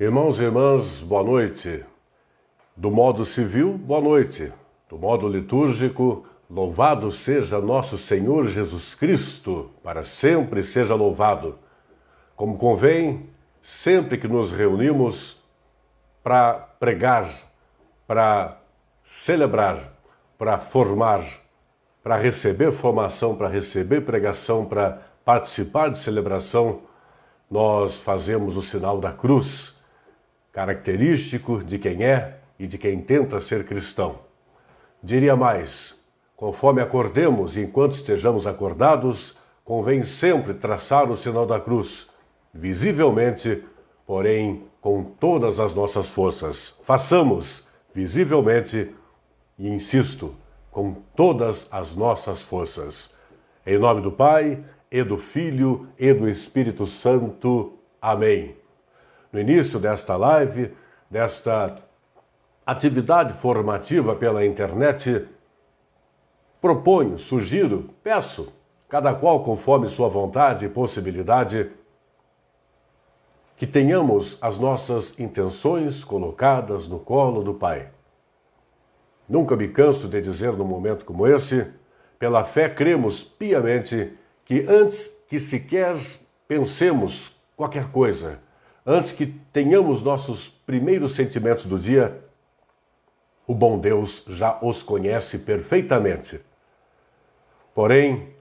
Irmãos e irmãs, boa noite. Do modo civil, boa noite. Do modo litúrgico, louvado seja nosso Senhor Jesus Cristo, para sempre seja louvado. Como convém, sempre que nos reunimos para pregar, para celebrar, para formar, para receber formação, para receber pregação, para participar de celebração, nós fazemos o sinal da cruz, característico de quem é e de quem tenta ser cristão. Diria mais, conforme acordemos e enquanto estejamos acordados, convém sempre traçar o sinal da cruz, visivelmente, porém com todas as nossas forças. Façamos visivelmente e, insisto, com todas as nossas forças. Em nome do Pai, e do Filho, e do Espírito Santo. Amém. No início desta live, desta atividade formativa pela internet, proponho, sugiro, peço, cada qual conforme sua vontade e possibilidade, que tenhamos as nossas intenções colocadas no colo do Pai. Nunca me canso de dizer num momento como esse, pela fé cremos piamente que antes que sequer pensemos qualquer coisa, antes que tenhamos nossos primeiros sentimentos do dia, o bom Deus já os conhece perfeitamente. Porém,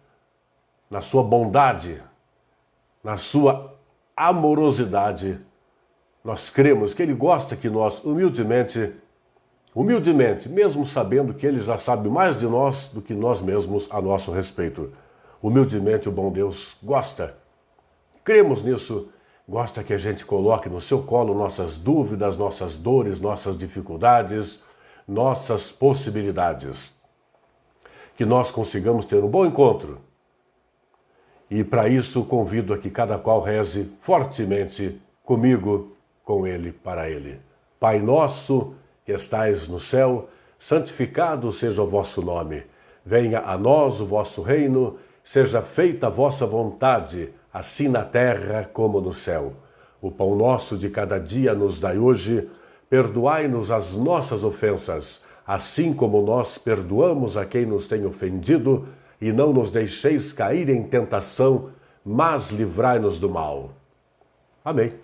na sua bondade, na sua amorosidade, nós cremos que Ele gosta que nós humildemente, mesmo sabendo que Ele já sabe mais de nós do que nós mesmos a nosso respeito, humildemente o bom Deus gosta. Cremos nisso. Gosta que a gente coloque no seu colo nossas dúvidas, nossas dores, nossas dificuldades, nossas possibilidades. Que nós consigamos ter um bom encontro. E para isso convido a que cada qual reze fortemente comigo, com Ele, para Ele. Pai nosso, que estais no céu, santificado seja o vosso nome. Venha a nós o vosso reino, seja feita a vossa vontade, assim na terra como no céu. O pão nosso de cada dia nos dai hoje, perdoai-nos as nossas ofensas, assim como nós perdoamos a quem nos tem ofendido, e não nos deixeis cair em tentação, mas livrai-nos do mal. Amém.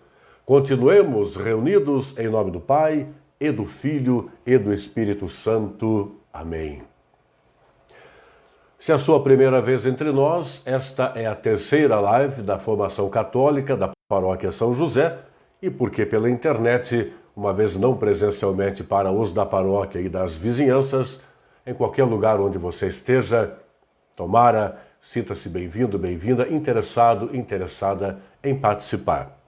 Continuemos reunidos em nome do Pai, e do Filho, e do Espírito Santo. Amém. Se é a sua primeira vez entre nós, esta é a terceira live da formação católica da Paróquia São José, e porque pela internet, uma vez não presencialmente para os da paróquia e das vizinhanças, em qualquer lugar onde você esteja, tomara, sinta-se bem-vindo, bem-vinda, interessado, interessada em participar.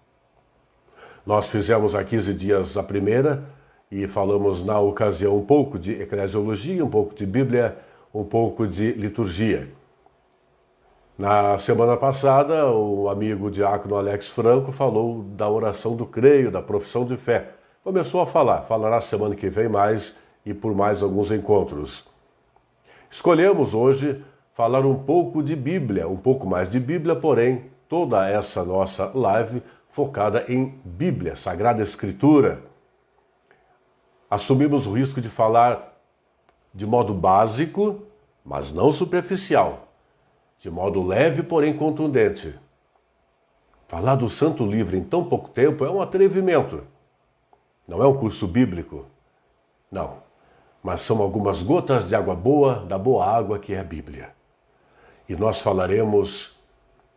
Nós fizemos há 15 dias a primeira e falamos na ocasião um pouco de eclesiologia, um pouco de Bíblia, um pouco de liturgia. Na semana passada, o amigo diácono Alex Franco falou da oração do creio, da profissão de fé. Começou a falará semana que vem mais e por mais alguns encontros. Escolhemos hoje falar um pouco de Bíblia, um pouco mais de Bíblia, porém, toda essa nossa live focada em Bíblia, Sagrada Escritura. Assumimos o risco de falar de modo básico, mas não superficial. De modo leve, porém contundente. Falar do Santo Livro em tão pouco tempo é um atrevimento. Não é um curso bíblico. Não. Mas são algumas gotas de água boa, da boa água que é a Bíblia. E nós falaremos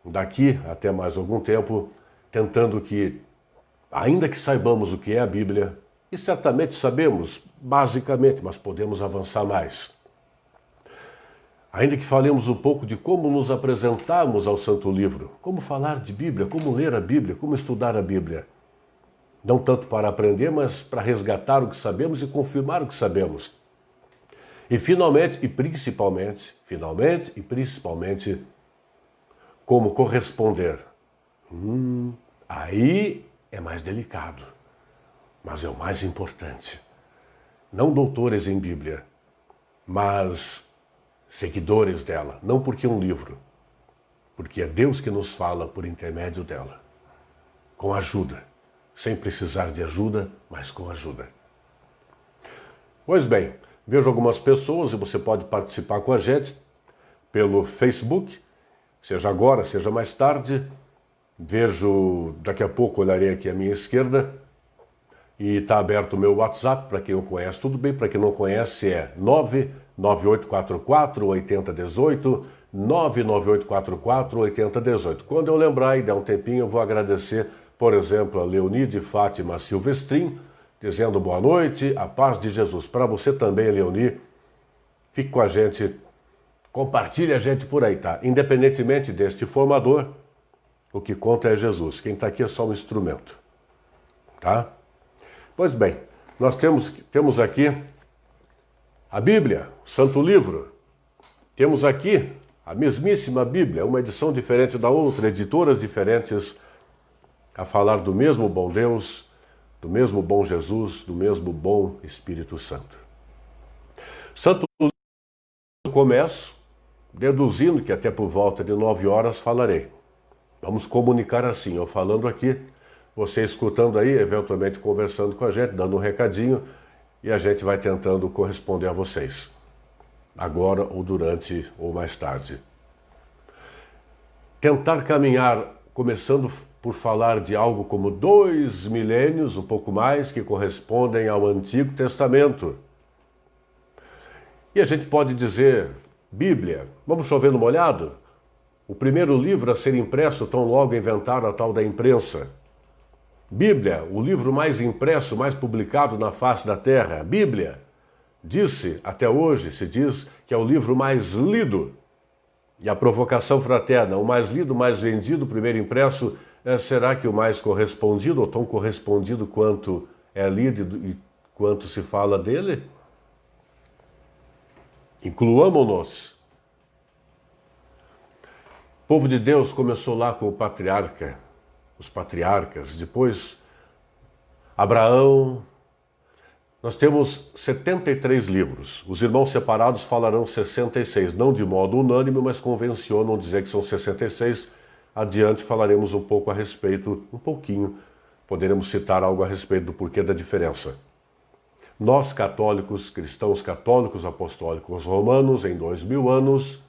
daqui até mais algum tempo, tentando que, ainda que saibamos o que é a Bíblia, e certamente sabemos, basicamente, mas podemos avançar mais. Ainda que falemos um pouco de como nos apresentarmos ao Santo Livro, como falar de Bíblia, como ler a Bíblia, como estudar a Bíblia. Não tanto para aprender, mas para resgatar o que sabemos e confirmar o que sabemos. E finalmente e principalmente, como corresponder. Aí é mais delicado. Mas é o mais importante. Não doutores em Bíblia, mas seguidores dela. Não porque é um livro, porque é Deus que nos fala por intermédio dela. Com ajuda. sem precisar de ajuda, mas com ajuda. Pois bem, vejo algumas pessoas e você pode participar com a gente pelo Facebook, seja agora, seja mais tarde. Vejo, daqui a pouco olharei aqui à minha esquerda e está aberto o meu WhatsApp, para quem o conhece tudo bem, para quem não conhece é 99844-8018, 99844-8018. Quando eu lembrar e der um tempinho, eu vou agradecer, por exemplo, a Leonide Fátima Silvestrin, dizendo boa noite, a paz de Jesus. Para você também, Leoni, fique com a gente, compartilhe a gente por aí, tá? Independentemente deste formador, o que conta é Jesus. Quem está aqui é só um instrumento, tá? Pois bem, nós temos aqui a Bíblia, o Santo Livro. Temos aqui a mesmíssima Bíblia, uma edição diferente da outra, editoras diferentes, a falar do mesmo bom Deus, do mesmo bom Jesus, do mesmo bom Espírito Santo. Santo Livro, começo deduzindo que até por volta de 9 horas falarei. Vamos comunicar assim, eu falando aqui, você escutando aí, eventualmente conversando com a gente, dando um recadinho, e a gente vai tentando corresponder a vocês, agora ou durante ou mais tarde. Tentar caminhar, começando por falar de algo como 2 milênios, um pouco mais, que correspondem ao Antigo Testamento. E a gente pode dizer, Bíblia, vamos chover no molhado? O primeiro livro a ser impresso tão logo inventaram a tal da imprensa. Bíblia, o livro mais impresso, mais publicado na face da terra. Bíblia, até hoje se diz que é o livro mais lido. E a provocação fraterna, o mais lido, mais vendido, o primeiro impresso, será que o mais correspondido, ou tão correspondido quanto é lido e quanto se fala dele? Incluamos-nos. O povo de Deus começou lá com o patriarca, os patriarcas, depois Abraão. Nós temos 73 livros. Os irmãos separados falarão 66, não de modo unânime, mas convencionam dizer que são 66. Adiante falaremos um pouco a respeito, um pouquinho, poderemos citar algo a respeito do porquê da diferença. Nós católicos, cristãos católicos, apostólicos romanos, em 2000 anos,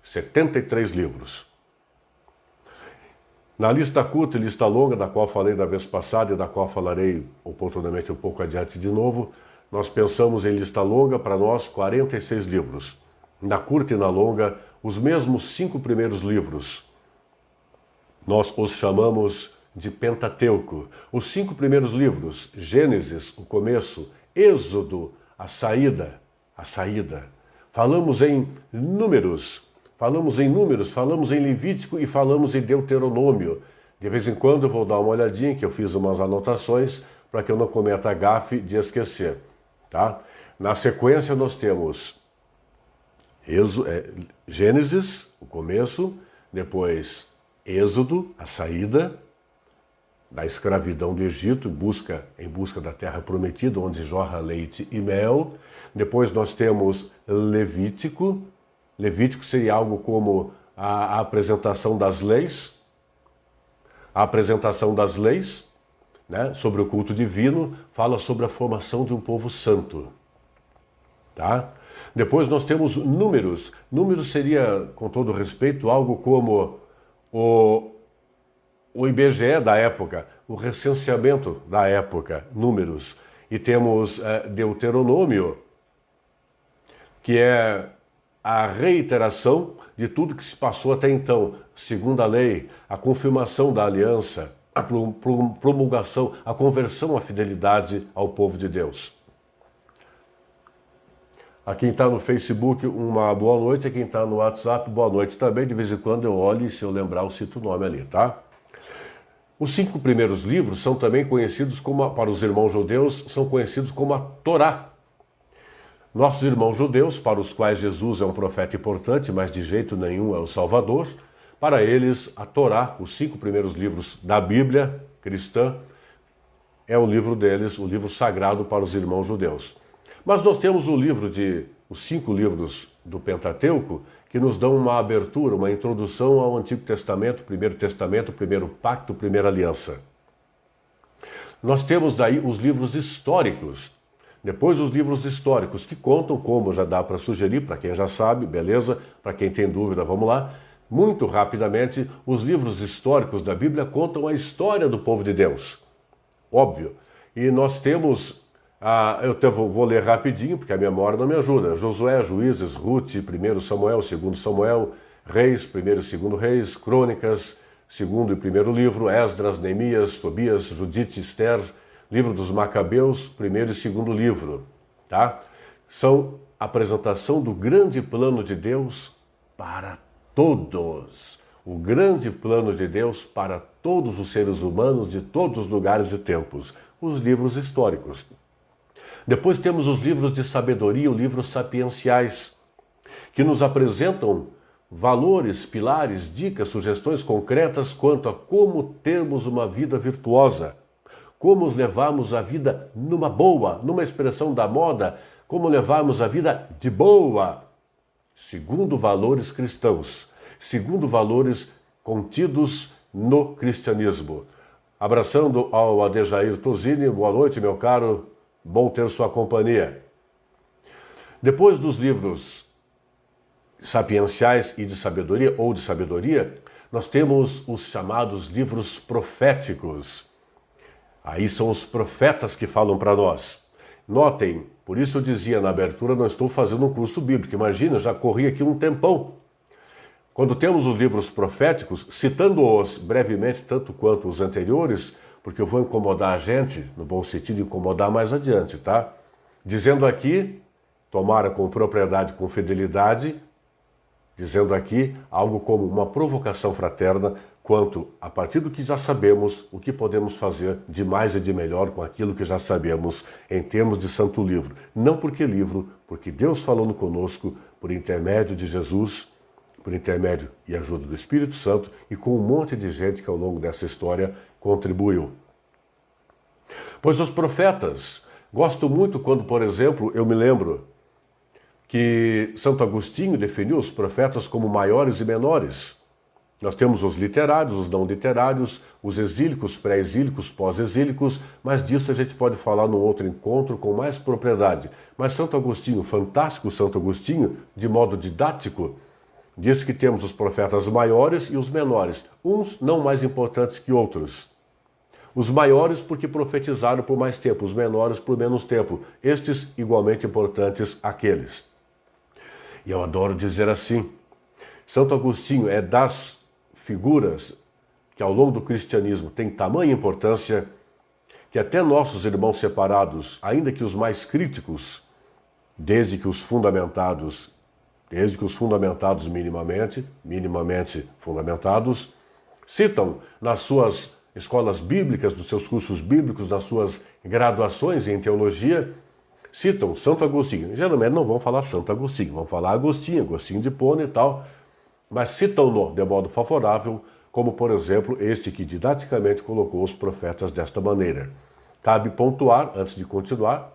73 livros. Na lista curta e lista longa, da qual falei da vez passada e da qual falarei oportunamente um pouco adiante de novo, nós pensamos em lista longa, para nós, 46 livros. Na curta e na longa, os mesmos 5 primeiros livros. Nós os chamamos de Pentateuco. Os 5 primeiros livros, Gênesis, o começo, Êxodo, a saída. Falamos em Números, falamos em Levítico e falamos em Deuteronômio. De vez em quando eu vou dar uma olhadinha, que eu fiz umas anotações, para que eu não cometa a gafe de esquecer. Tá? Na sequência nós temos Gênesis, o começo, depois Êxodo, a saída da escravidão do Egito, em busca da terra prometida, onde jorra leite e mel. Depois nós temos Levítico. Levítico seria algo como a apresentação das leis. Né, sobre o culto divino, fala sobre a formação de um povo santo. Tá? Depois nós temos Números. Números seria, com todo respeito, algo como o IBGE da época, o recenseamento da época, Números. E temos Deuteronômio, que é a reiteração de tudo que se passou até então, segundo a lei, a confirmação da aliança, a promulgação, a conversão à fidelidade ao povo de Deus. A quem está no Facebook, uma boa noite. A quem está no WhatsApp, boa noite também. De vez em quando eu olho e, se eu lembrar, eu cito o nome ali, tá? Os 5 primeiros livros são também conhecidos como, para os irmãos judeus, são conhecidos como a Torá. Nossos irmãos judeus, para os quais Jesus é um profeta importante, mas de jeito nenhum é o Salvador, para eles a Torá, os 5 primeiros livros da Bíblia cristã, é o livro deles, o livro sagrado para os irmãos judeus. Mas nós temos os 5 livros do Pentateuco, que nos dão uma abertura, uma introdução ao Antigo Testamento, Primeiro Testamento, Primeiro Pacto, Primeira Aliança. Nós temos daí os livros históricos. Depois os livros históricos, que contam, como já dá para sugerir, para quem já sabe, beleza? Para quem tem dúvida, vamos lá. Muito rapidamente, os livros históricos da Bíblia contam a história do povo de Deus. Óbvio. E nós temos, vou ler rapidinho, porque a memória não me ajuda. Josué, Juízes, Rute, 1 Samuel, 2 Samuel, Reis, 1 e 2 Reis, Crônicas, 2º e 1º livro, Esdras, Neemias, Tobias, Judite, Ester, livro dos Macabeus, 1º e 2º livro, tá? São a apresentação do grande plano de Deus para todos. O grande plano de Deus para todos os seres humanos de todos os lugares e tempos. Os livros históricos. Depois temos os livros de sabedoria, os livros sapienciais, que nos apresentam valores, pilares, dicas, sugestões concretas quanto a como termos uma vida virtuosa, como levarmos a vida numa boa, numa expressão da moda, como levarmos a vida de boa, segundo valores cristãos, segundo valores contidos no cristianismo. Abraçando ao Adejair Tosini, boa noite, meu caro, bom ter sua companhia. Depois dos livros sapienciais e de sabedoria, ou de sabedoria, nós temos os chamados livros proféticos. Aí são os profetas que falam para nós. Notem, por isso eu dizia na abertura, não estou fazendo um curso bíblico. Imagina, já corri aqui um tempão. Quando temos os livros proféticos, citando-os brevemente, tanto quanto os anteriores, porque eu vou incomodar a gente, no bom sentido, incomodar mais adiante, tá? Dizendo aqui, tomara com propriedade, com fidelidade, dizendo aqui algo como uma provocação fraterna quanto, a partir do que já sabemos, o que podemos fazer de mais e de melhor com aquilo que já sabemos em termos de santo livro. Não porque livro, porque Deus falando conosco por intermédio de Jesus, por intermédio e ajuda do Espírito Santo e com um monte de gente que ao longo dessa história contribuiu. Pois os profetas, gosto muito quando, por exemplo, eu me lembro que Santo Agostinho definiu os profetas como maiores e menores. Nós temos os literários, os não literários, os exílicos, pré-exílicos, pós-exílicos, mas disso a gente pode falar num outro encontro com mais propriedade. Mas Santo Agostinho, fantástico Santo Agostinho, de modo didático, diz que temos os profetas maiores e os menores, uns não mais importantes que outros. Os maiores porque profetizaram por mais tempo, os menores por menos tempo, estes igualmente importantes àqueles. E eu adoro dizer assim, Santo Agostinho é das figuras que ao longo do cristianismo tem tamanha importância que até nossos irmãos separados, ainda que os mais críticos, desde que os fundamentados minimamente fundamentados, citam nas suas escolas bíblicas, nos seus cursos bíblicos, nas suas graduações em teologia, citam Santo Agostinho. Geralmente não vão falar Santo Agostinho, vão falar Agostinho de Hipona e tal, mas citam-no de modo favorável, como por exemplo este que didaticamente colocou os profetas desta maneira. Cabe pontuar, antes de continuar,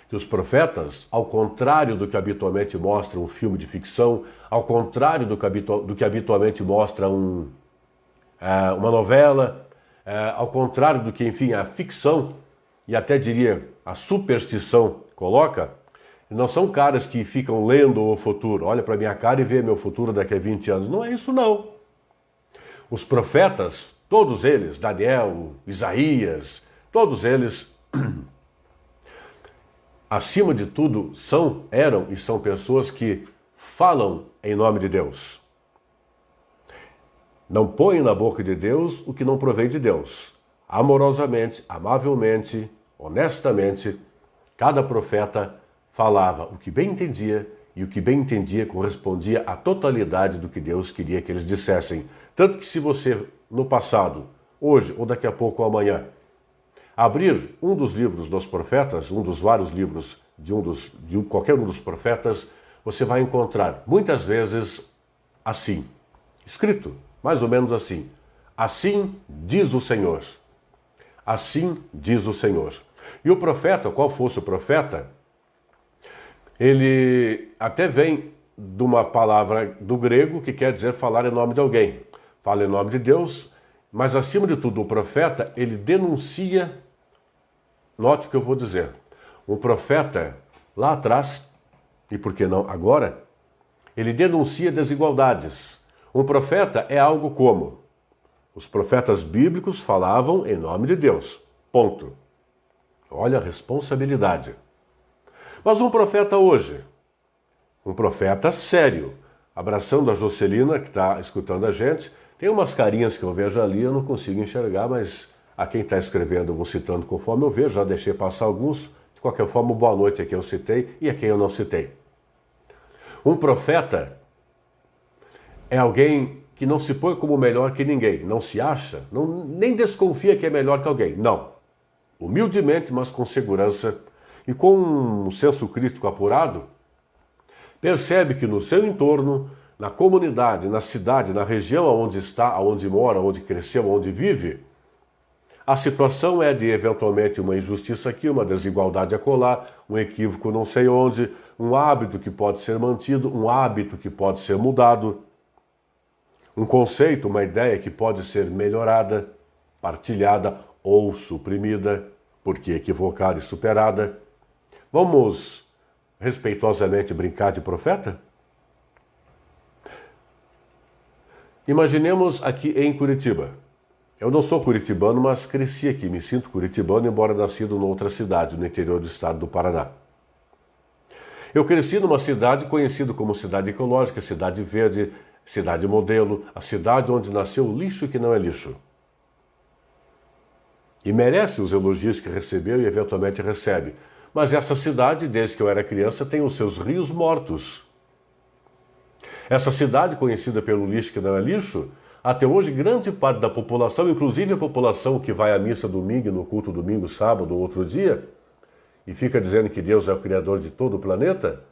que os profetas, ao contrário do que habitualmente mostra um filme de ficção, ao contrário do que habitualmente mostra uma novela, ao contrário do que, enfim, a ficção e até diria a superstição coloca, não são caras que ficam lendo o futuro. Olha para minha cara e vê meu futuro daqui a 20 anos. Não é isso, não. Os profetas, todos eles, Daniel, Isaías, todos eles, acima de tudo, eram e são pessoas que falam em nome de Deus. Não põem na boca de Deus o que não provém de Deus. Amorosamente, amavelmente, honestamente, cada profeta falava o que bem entendia, e o que bem entendia correspondia à totalidade do que Deus queria que eles dissessem. Tanto que se você, no passado, hoje ou daqui a pouco ou amanhã, abrir um dos livros dos profetas, um dos vários livros de qualquer um dos profetas, você vai encontrar muitas vezes assim, escrito, mais ou menos assim. Assim diz o Senhor. Assim diz o Senhor. E o profeta, qual fosse o profeta, ele até vem de uma palavra do grego que quer dizer falar em nome de alguém. Fala em nome de Deus, mas acima de tudo o profeta, ele denuncia note o que eu vou dizer. Um profeta, lá atrás, e por que não agora, ele denuncia desigualdades. Um profeta é algo como: os profetas bíblicos falavam em nome de Deus. Ponto. Olha a responsabilidade. Mas um profeta hoje, um profeta sério, abraçando a Jocelina, que está escutando a gente, tem umas carinhas que eu vejo ali, eu não consigo enxergar, mas a quem está escrevendo eu vou citando conforme eu vejo, já deixei passar alguns. De qualquer forma, boa noite a quem eu citei e a quem eu não citei. Um profeta é alguém que não se põe como melhor que ninguém, não se acha, nem desconfia que é melhor que alguém, não. Humildemente, mas com segurança e com um senso crítico apurado, percebe que no seu entorno, na comunidade, na cidade, na região onde está, onde mora, onde cresceu, onde vive, a situação é de eventualmente uma injustiça aqui, uma desigualdade acolá, um equívoco não sei onde, um hábito que pode ser mantido, um hábito que pode ser mudado, um conceito, uma ideia que pode ser melhorada, partilhada ou suprimida, porque equivocada e superada. Vamos respeitosamente brincar de profeta? Imaginemos aqui em Curitiba. Eu não sou curitibano, mas cresci aqui, me sinto curitibano, embora nascido em outra cidade, no interior do estado do Paraná. Eu cresci numa cidade conhecida como cidade ecológica, cidade verde, cidade modelo, a cidade onde nasceu o lixo que não é lixo. E merece os elogios que recebeu e eventualmente recebe. Mas essa cidade, desde que eu era criança, tem os seus rios mortos. Essa cidade, conhecida pelo lixo que não é lixo, até hoje grande parte da população, inclusive a população que vai à missa domingo, no culto domingo, sábado ou outro dia, e fica dizendo que Deus é o criador de todo o planeta,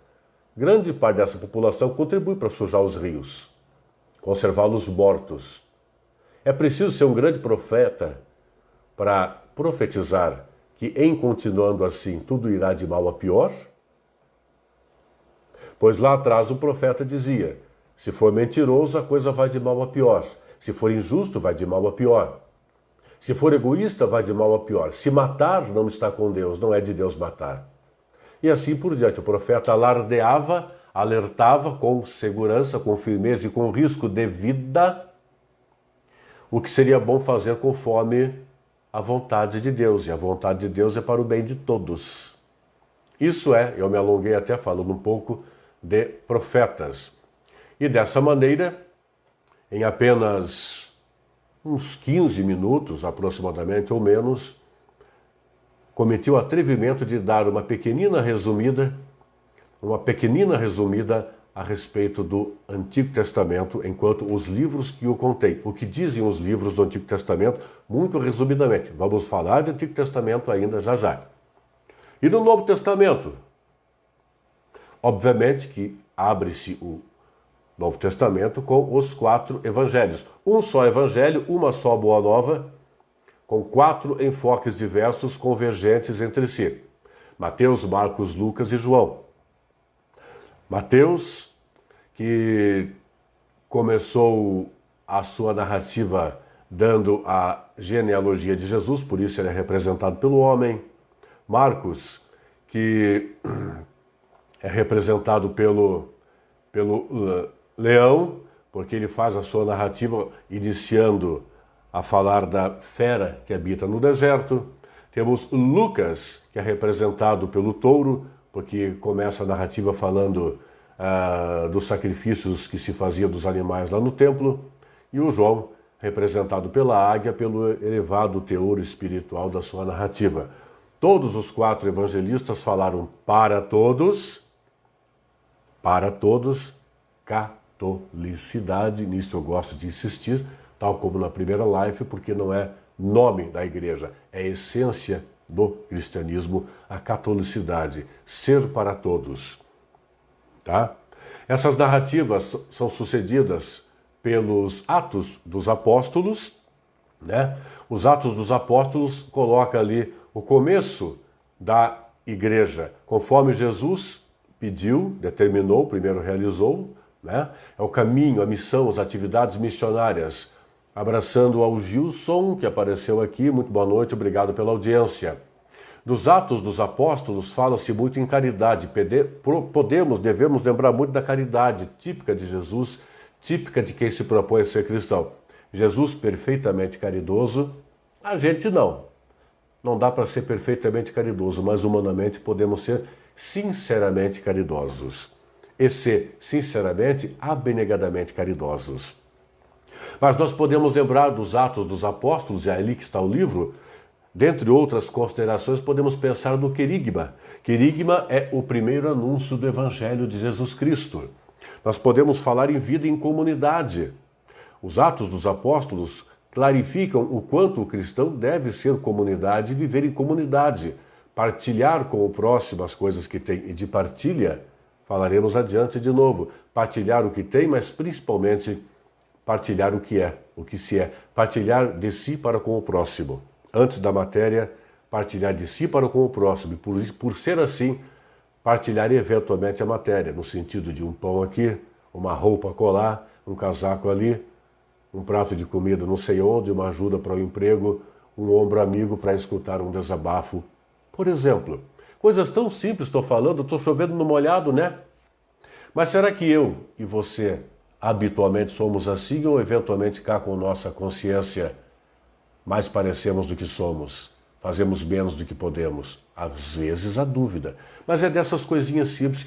grande parte dessa população contribui para sujar os rios, conservá-los mortos. É preciso ser um grande profeta para profetizar que, em continuando assim, tudo irá de mal a pior? Pois lá atrás o profeta dizia: se for mentiroso, a coisa vai de mal a pior. Se for injusto, vai de mal a pior. Se for egoísta, vai de mal a pior. Se matar, não está com Deus, não é de Deus matar. E assim por diante. O profeta alardeava, alertava com segurança, com firmeza e com risco de vida o que seria bom fazer conforme a vontade de Deus. E a vontade de Deus é para o bem de todos. Isso é, eu me alonguei até falando um pouco de profetas. E dessa maneira, em apenas uns 15 minutos, aproximadamente, ou menos, cometi o atrevimento de dar uma pequenina resumida a respeito do Antigo Testamento, enquanto os livros que eu contei. O que dizem os livros do Antigo Testamento, muito resumidamente. Vamos falar do Antigo Testamento ainda já já. E no Novo Testamento? Obviamente que abre-se o Novo Testamento com os 4 evangelhos. Um só evangelho, uma só boa nova, com 4 enfoques diversos convergentes entre si. Mateus, Marcos, Lucas e João. Mateus, que começou a sua narrativa dando a genealogia de Jesus, por isso ele é representado pelo homem. Marcos, que é representado pelo leão, porque ele faz a sua narrativa iniciando a falar da fera que habita no deserto. Temos Lucas, que é representado pelo touro, porque começa a narrativa falando dos sacrifícios que se fazia dos animais lá no templo. E o João, representado pela águia, pelo elevado teor espiritual da sua narrativa. Todos os 4 evangelistas falaram para todos, catolicidade. Nisso eu gosto de insistir, tal como na primeira live, porque não é nome da igreja, é a essência do cristianismo, a catolicidade, ser para todos. Tá? Essas narrativas são sucedidas pelos Atos dos Apóstolos, né? Os Atos dos Apóstolos colocam ali o começo da igreja, conforme Jesus pediu, determinou, primeiro realizou, né? É o caminho, a missão, as atividades missionárias. Abraçando ao Gilson, que apareceu aqui, muito boa noite, obrigado pela audiência. Dos Atos dos Apóstolos fala-se muito em caridade. Devemos lembrar muito da caridade típica de Jesus, típica de quem se propõe a ser cristão. Jesus perfeitamente caridoso, a gente não. Não dá para ser perfeitamente caridoso, mas humanamente podemos ser sinceramente caridosos. E ser sinceramente, abnegadamente caridosos. Mas nós podemos lembrar dos Atos dos Apóstolos, e é ali que está o livro. Dentre outras considerações, podemos pensar no querigma. Querigma é o primeiro anúncio do Evangelho de Jesus Cristo. Nós podemos falar em vida em comunidade. Os Atos dos Apóstolos clarificam o quanto o cristão deve ser comunidade e viver em comunidade, partilhar com o próximo as coisas que tem. E de partilha, falaremos adiante de novo. Partilhar o que tem, mas principalmente partilhar o que se é. Partilhar de si para com o próximo. Antes da matéria, partilhar de si para com o próximo. E por ser assim, partilhar eventualmente a matéria, no sentido de um pão aqui, uma roupa colar, um casaco ali, um prato de comida não sei onde, uma ajuda para o emprego, um ombro amigo para escutar um desabafo. Por exemplo, coisas tão simples estou falando, estou chovendo no molhado, né? Mas será que eu e você habitualmente somos assim ou eventualmente cá com nossa consciência mais parecemos do que somos, fazemos menos do que podemos? Às vezes há dúvida, mas é dessas coisinhas simples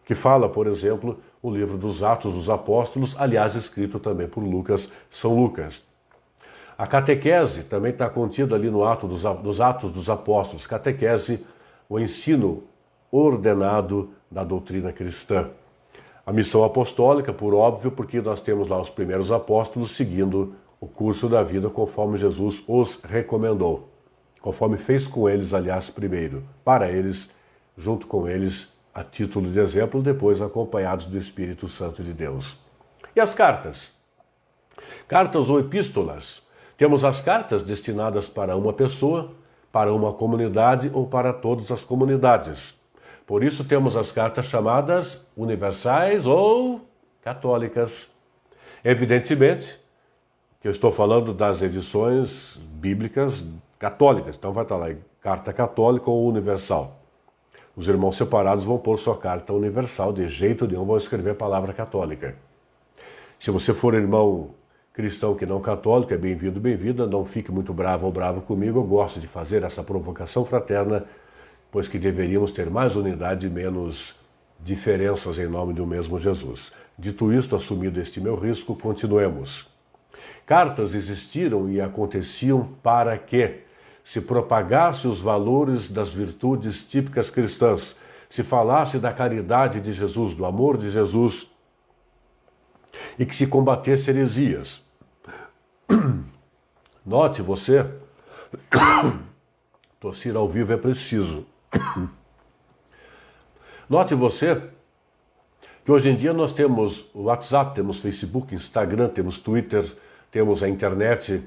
que fala, por exemplo, o livro dos Atos dos Apóstolos, aliás, escrito também por São Lucas. A catequese também está contida ali no ato dos Atos dos Apóstolos. Catequese, o ensino ordenado da doutrina cristã. A missão apostólica, por óbvio, porque nós temos lá os primeiros apóstolos seguindo o curso da vida conforme Jesus os recomendou. Conforme fez com eles, aliás, primeiro, para eles, junto com eles, a título de exemplo, depois acompanhados do Espírito Santo de Deus. E as cartas? Cartas ou epístolas? Temos as cartas destinadas para uma pessoa, para uma comunidade ou para todas as comunidades. Por isso temos as cartas chamadas universais ou católicas. Evidentemente que eu estou falando das edições bíblicas católicas, então vai estar lá carta católica ou universal. Os irmãos separados vão pôr sua carta universal, de jeito nenhum vão escrever a palavra católica. Se você for irmão cristão que não católico, é bem-vindo, bem-vinda, não fique muito bravo ou bravo comigo, eu gosto de fazer essa provocação fraterna, pois que deveríamos ter mais unidade e menos diferenças em nome do mesmo Jesus. Dito isto, assumido este meu risco, continuemos. Cartas existiram e aconteciam para que se propagasse os valores das virtudes típicas cristãs, se falasse da caridade de Jesus, do amor de Jesus, e que se combatesse heresias. Note você, tossir ao vivo é preciso. Note você que hoje em dia nós temos o WhatsApp, temos Facebook, Instagram, temos Twitter, temos a internet,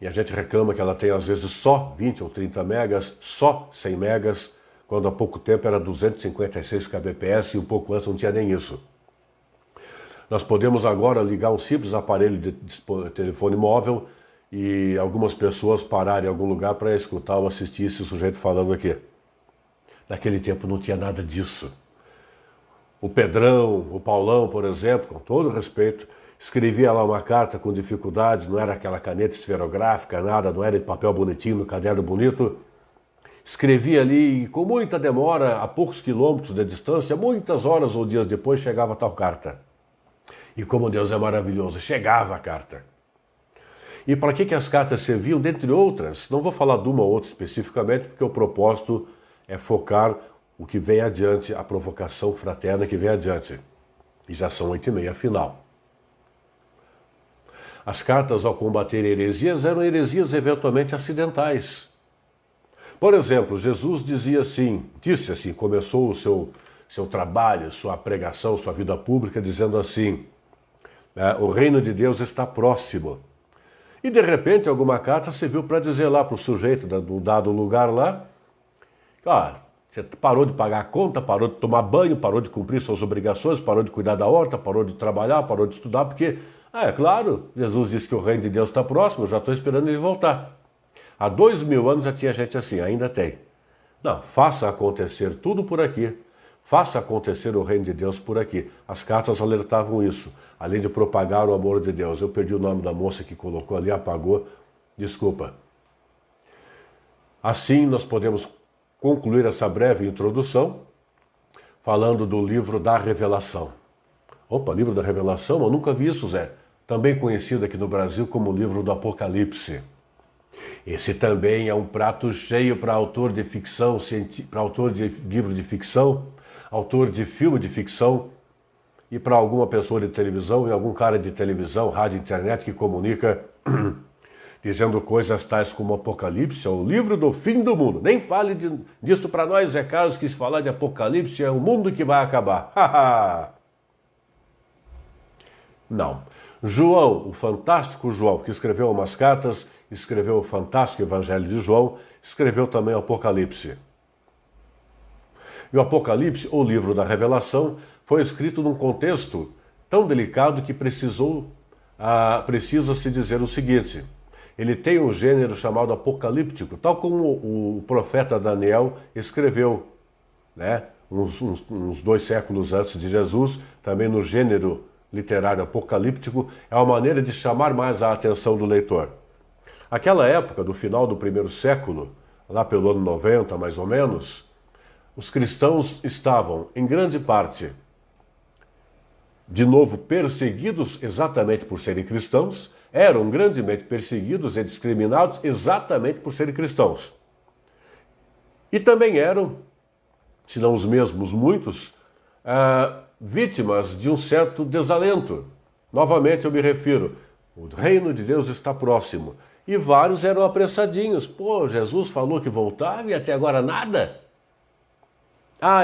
e a gente reclama que ela tem às vezes só 20 ou 30 megas, só 100 megas, quando há pouco tempo era 256 kbps e um pouco antes não tinha nem isso. Nós podemos agora ligar um simples aparelho de telefone móvel e algumas pessoas pararem em algum lugar para escutar ou assistir esse sujeito falando aqui. Naquele tempo não tinha nada disso. O Pedrão, o Paulão, por exemplo, com todo respeito, escrevia lá uma carta com dificuldade, não era aquela caneta esferográfica, nada, não era de papel bonitinho, no caderno bonito. Escrevia ali e com muita demora, a poucos quilômetros de distância, muitas horas ou dias depois chegava a tal carta. E como Deus é maravilhoso, chegava a carta. E para que as cartas serviam? Dentre outras, não vou falar de uma ou outra especificamente, porque o propósito é focar o que vem adiante, a provocação fraterna que vem adiante. E já são 8h30, afinal. As cartas ao combater heresias eram heresias eventualmente acidentais. Por exemplo, Jesus disse assim, começou o seu trabalho, sua pregação, sua vida pública, dizendo assim, o reino de Deus está próximo. E de repente alguma carta serviu para dizer lá para o sujeito do dado lugar lá, você parou de pagar a conta, parou de tomar banho, parou de cumprir suas obrigações, parou de cuidar da horta, parou de trabalhar, parou de estudar, porque, é claro, Jesus disse que o reino de Deus está próximo, eu já estou esperando ele voltar. Há 2000 anos já tinha gente assim, ainda tem. Não, faça acontecer tudo por aqui. Faça acontecer o reino de Deus por aqui. As cartas alertavam isso, além de propagar o amor de Deus. Eu perdi o nome da moça que colocou ali, apagou. Desculpa. Assim, nós podemos concluir essa breve introdução falando do livro da Revelação. Opa, livro da Revelação? Eu nunca vi isso, Zé. Também conhecido aqui no Brasil como livro do Apocalipse. Esse também é um prato cheio para autor de ficção, para autor de livro de ficção, autor de filme de ficção e para alguma pessoa de televisão e algum cara de televisão, rádio, internet que comunica dizendo coisas tais como Apocalipse, é o livro do fim do mundo. Nem fale disso para nós, Zé Carlos, que se falar de Apocalipse é o mundo que vai acabar. Não. João, o fantástico João, que escreveu umas cartas, escreveu o fantástico Evangelho de João, escreveu também o Apocalipse. E o Apocalipse, o livro da Revelação, foi escrito num contexto tão delicado que precisa-se dizer o seguinte: ele tem um gênero chamado apocalíptico, tal como o profeta Daniel escreveu, né? Uns 2 séculos antes de Jesus, também no gênero literário apocalíptico, é uma maneira de chamar mais a atenção do leitor. Aquela época, do final do 1º século, lá pelo ano 90 mais ou menos, os cristãos estavam, em grande parte, de novo perseguidos exatamente por serem cristãos, eram grandemente perseguidos e discriminados exatamente por serem cristãos. E também eram, se não os mesmos, muitos, vítimas de um certo desalento. Novamente eu me refiro, o reino de Deus está próximo. E vários eram apressadinhos. Pô, Jesus falou que voltava e até agora nada?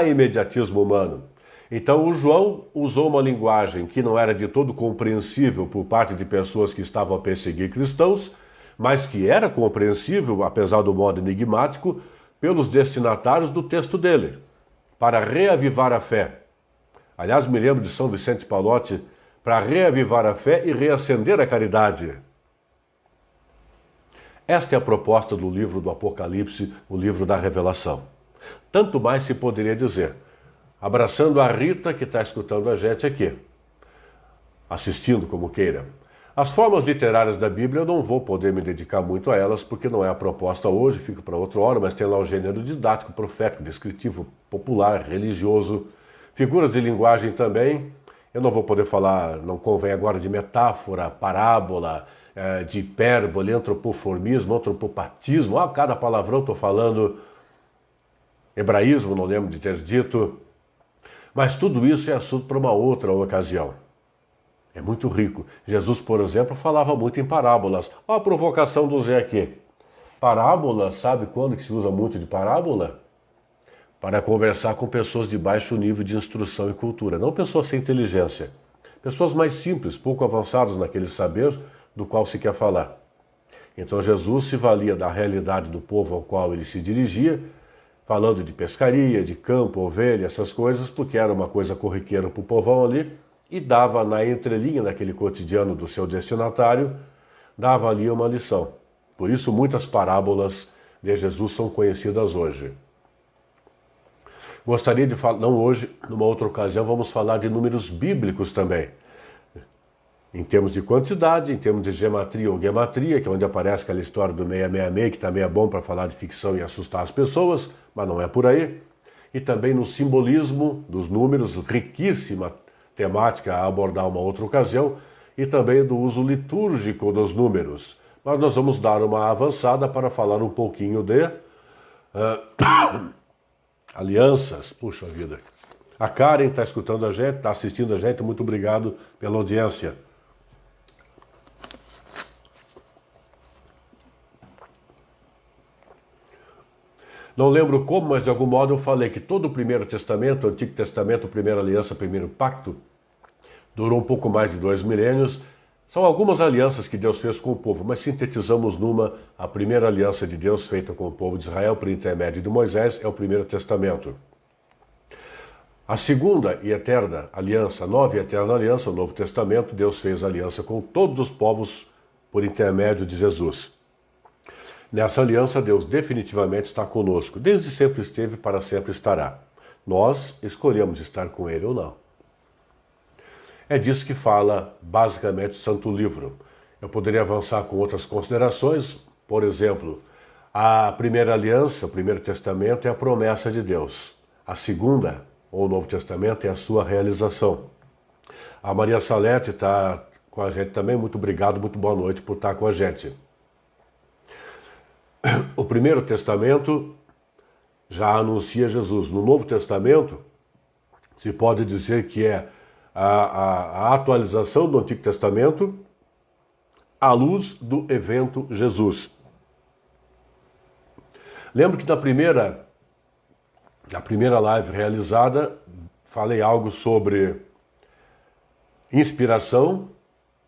Imediatismo humano. Então o João usou uma linguagem que não era de todo compreensível por parte de pessoas que estavam a perseguir cristãos, mas que era compreensível, apesar do modo enigmático, pelos destinatários do texto dele, para reavivar a fé. Aliás, me lembro de São Vicente Pallotti, para reavivar a fé e reacender a caridade. Esta é a proposta do livro do Apocalipse, o livro da Revelação. Tanto mais se poderia dizer, abraçando a Rita que está escutando a gente aqui, assistindo como queira. As formas literárias da Bíblia eu não vou poder me dedicar muito a elas, porque não é a proposta hoje, fica para outra hora, mas tem lá o gênero didático, profético, descritivo, popular, religioso, figuras de linguagem também. Eu não vou poder falar, não convém agora, de metáfora, parábola, de hipérbole, antropoformismo, antropopatismo, cada palavrão estou falando, hebraísmo, não lembro de ter dito, mas tudo isso é assunto para uma outra ocasião. É muito rico. Jesus, por exemplo, falava muito em parábolas. Olha a provocação do Zé aqui. Parábola, sabe quando que se usa muito de parábola? Para conversar com pessoas de baixo nível de instrução e cultura, não pessoas sem inteligência. Pessoas mais simples, pouco avançadas naquele saber do qual se quer falar. Então Jesus se valia da realidade do povo ao qual ele se dirigia, falando de pescaria, de campo, ovelha, essas coisas, porque era uma coisa corriqueira para o povão ali, e dava na entrelinha, naquele cotidiano do seu destinatário, dava ali uma lição. Por isso muitas parábolas de Jesus são conhecidas hoje. Gostaria de falar, não hoje, numa outra ocasião, vamos falar de números bíblicos também. Em termos de quantidade, em termos de gematria ou gematria, que é onde aparece aquela história do 666, que também é bom para falar de ficção e assustar as pessoas, mas não é por aí. E também no simbolismo dos números, riquíssima temática a abordar uma outra ocasião, e também do uso litúrgico dos números. Mas nós vamos dar uma avançada para falar um pouquinho de alianças. Puxa vida. A Karen está escutando a gente, está assistindo a gente, muito obrigado pela audiência. Não lembro como, mas de algum modo eu falei que todo o Primeiro Testamento, o Antigo Testamento, a Primeira Aliança, o Primeiro Pacto, durou um pouco mais de 2 milênios. São algumas alianças que Deus fez com o povo, mas sintetizamos numa: a primeira aliança de Deus feita com o povo de Israel por intermédio de Moisés é o Primeiro Testamento. A segunda e eterna aliança, a nova e eterna aliança, o Novo Testamento, Deus fez aliança com todos os povos por intermédio de Jesus. Nessa aliança, Deus definitivamente está conosco. Desde sempre esteve, para sempre estará. Nós escolhemos estar com Ele ou não. É disso que fala basicamente o Santo Livro. Eu poderia avançar com outras considerações. Por exemplo, a primeira aliança, o primeiro testamento, é a promessa de Deus. A segunda, ou o Novo Testamento, é a sua realização. A Maria Salete está com a gente também. Muito obrigado, muito boa noite por estar com a gente. O primeiro testamento já anuncia Jesus. No Novo Testamento, se pode dizer que é a atualização do Antigo Testamento à luz do evento Jesus. Lembro que na primeira live realizada, falei algo sobre inspiração,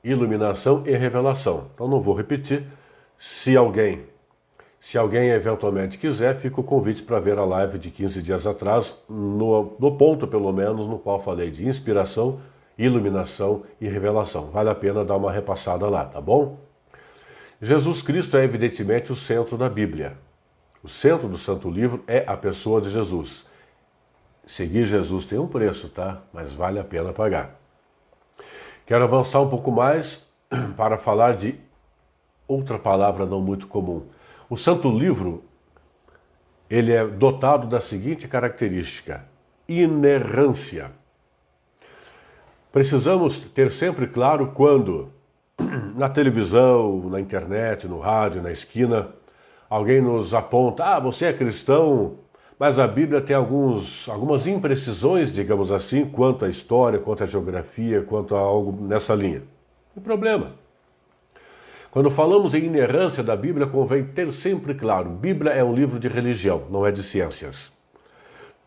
iluminação e revelação. Então não vou repetir. Se alguém eventualmente quiser, fica o convite para ver a live de 15 dias atrás, no ponto pelo menos, no qual falei de inspiração, iluminação e revelação. Vale a pena dar uma repassada lá, tá bom? Jesus Cristo é evidentemente o centro da Bíblia. O centro do Santo Livro é a pessoa de Jesus. Seguir Jesus tem um preço, tá? Mas vale a pena pagar. Quero avançar um pouco mais para falar de outra palavra não muito comum. O Santo Livro, ele é dotado da seguinte característica: inerrância. Precisamos ter sempre claro quando, na televisão, na internet, no rádio, na esquina, alguém nos aponta: você é cristão, mas a Bíblia tem algumas imprecisões, digamos assim, quanto à história, quanto à geografia, quanto a algo nessa linha. Não tem problema. Quando falamos em inerrância da Bíblia, convém ter sempre claro: Bíblia é um livro de religião, não é de ciências.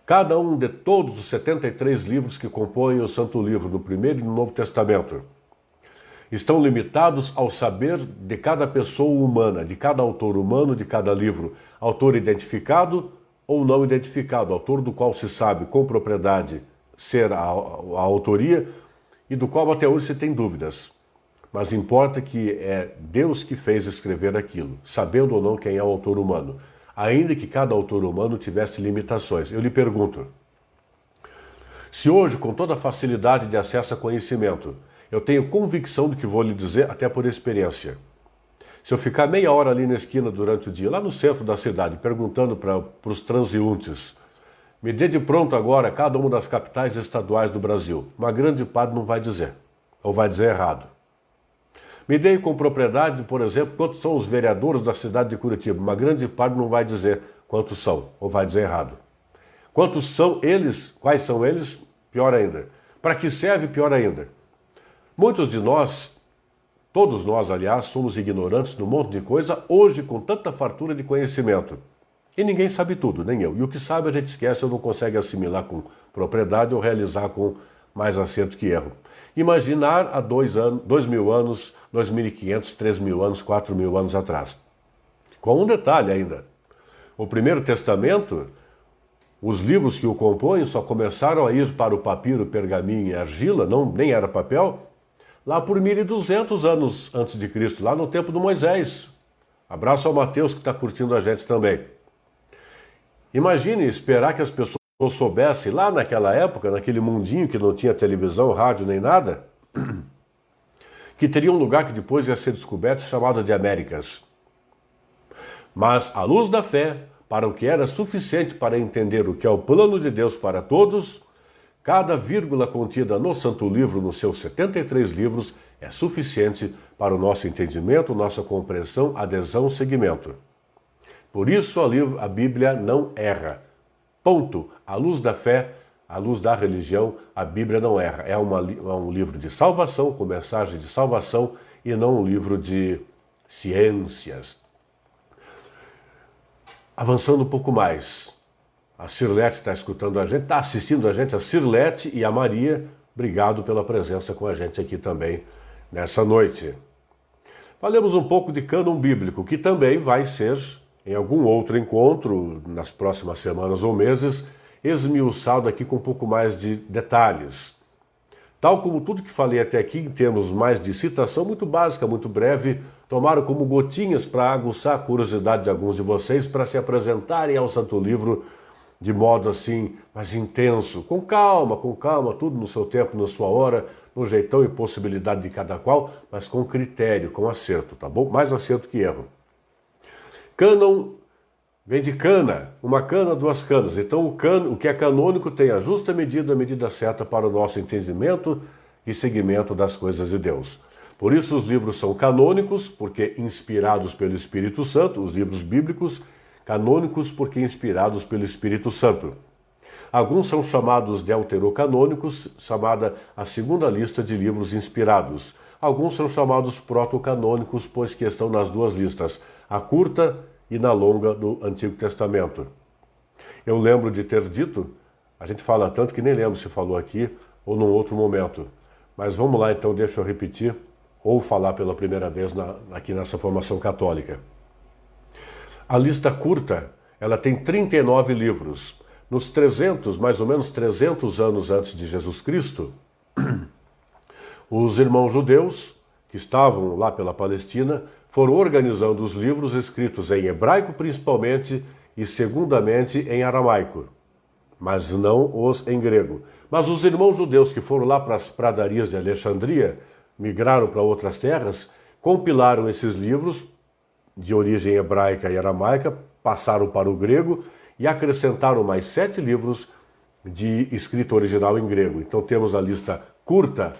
Cada um de todos os 73 livros que compõem o Santo Livro, no Primeiro e no Novo Testamento, estão limitados ao saber de cada pessoa humana, de cada autor humano, de cada livro. Autor identificado ou não identificado, autor do qual se sabe com propriedade ser a autoria e do qual até hoje se tem dúvidas. Mas importa que é Deus que fez escrever aquilo, sabendo ou não quem é o autor humano. Ainda que cada autor humano tivesse limitações. Eu lhe pergunto, se hoje, com toda a facilidade de acesso a conhecimento, eu tenho convicção do que vou lhe dizer, até por experiência. Se eu ficar meia hora ali na esquina durante o dia, lá no centro da cidade, perguntando para os transeuntes, me dê de pronto agora cada uma das capitais estaduais do Brasil, uma grande parte não vai dizer, ou vai dizer errado. Me dê com propriedade, por exemplo, quantos são os vereadores da cidade de Curitiba. Uma grande parte não vai dizer quantos são, ou vai dizer errado. Quantos são eles? Quais são eles? Pior ainda. Para que serve? Pior ainda. Muitos de nós, todos nós, aliás, somos ignorantes de um monte de coisa, hoje com tanta fartura de conhecimento. E ninguém sabe tudo, nem eu. E o que sabe a gente esquece ou não consegue assimilar com propriedade ou realizar com mais acerto que erro. Imaginar há 2.000 anos, 2.500, 3.000 anos, 4.000 anos atrás. Com um detalhe ainda. O Primeiro Testamento, os livros que o compõem só começaram a ir para o papiro, pergaminho e argila, nem era papel, lá por 1.200 anos antes de Cristo, lá no tempo do Moisés. Abraço ao Mateus que está curtindo a gente também. Imagine esperar que as pessoas soubessem lá naquela época, naquele mundinho que não tinha televisão, rádio nem nada, que teria um lugar que depois ia ser descoberto chamado de Américas. Mas à luz da fé, para o que era suficiente para entender o que é o plano de Deus para todos, cada vírgula contida no Santo Livro, nos seus 73 livros, é suficiente para o nosso entendimento, nossa compreensão, adesão, seguimento. Por isso a Bíblia não erra. Ponto. À luz da fé, à luz da religião, a Bíblia não erra. É um livro de salvação, com mensagem de salvação, e não um livro de ciências. Avançando um pouco mais. A Cirlete está escutando a gente, está assistindo a gente, a Cirlete e a Maria. Obrigado pela presença com a gente aqui também nessa noite. Falemos um pouco de cânon bíblico, que também vai ser, em algum outro encontro, nas próximas semanas ou meses, esmiuçado aqui com um pouco mais de detalhes. Tal como tudo que falei até aqui, em termos mais de citação, muito básica, muito breve, tomaram como gotinhas para aguçar a curiosidade de alguns de vocês para se apresentarem ao Santo Livro de modo assim mais intenso, com calma, tudo no seu tempo, na sua hora, no jeitão e possibilidade de cada qual, mas com critério, com acerto, tá bom? Mais acerto que erro. Cânon vem de cana, uma cana, duas canas. Então o que é canônico tem a justa medida, a medida certa para o nosso entendimento e seguimento das coisas de Deus. Por isso os livros são canônicos, porque inspirados pelo Espírito Santo, os livros bíblicos, canônicos porque inspirados pelo Espírito Santo. Alguns são chamados deuterocanônicos, chamada a segunda lista de livros inspirados. Alguns são chamados protocanônicos, pois que estão nas duas listas, a curta e na longa do Antigo Testamento. Eu lembro de ter dito, a gente fala tanto que nem lembro se falou aqui ou num outro momento, mas vamos lá então, deixa eu repetir, ou falar pela primeira vez aqui nessa formação católica. A lista curta, ela tem 39 livros. Nos 300, mais ou menos 300 anos antes de Jesus Cristo, os irmãos judeus, que estavam lá pela Palestina, foram organizando os livros escritos em hebraico principalmente e segundamente em aramaico, mas não os em grego. Mas os irmãos judeus que foram lá para as pradarias de Alexandria, migraram para outras terras, compilaram esses livros de origem hebraica e aramaica, passaram para o grego e acrescentaram mais 7 livros de escrita original em grego. Então temos a lista curta,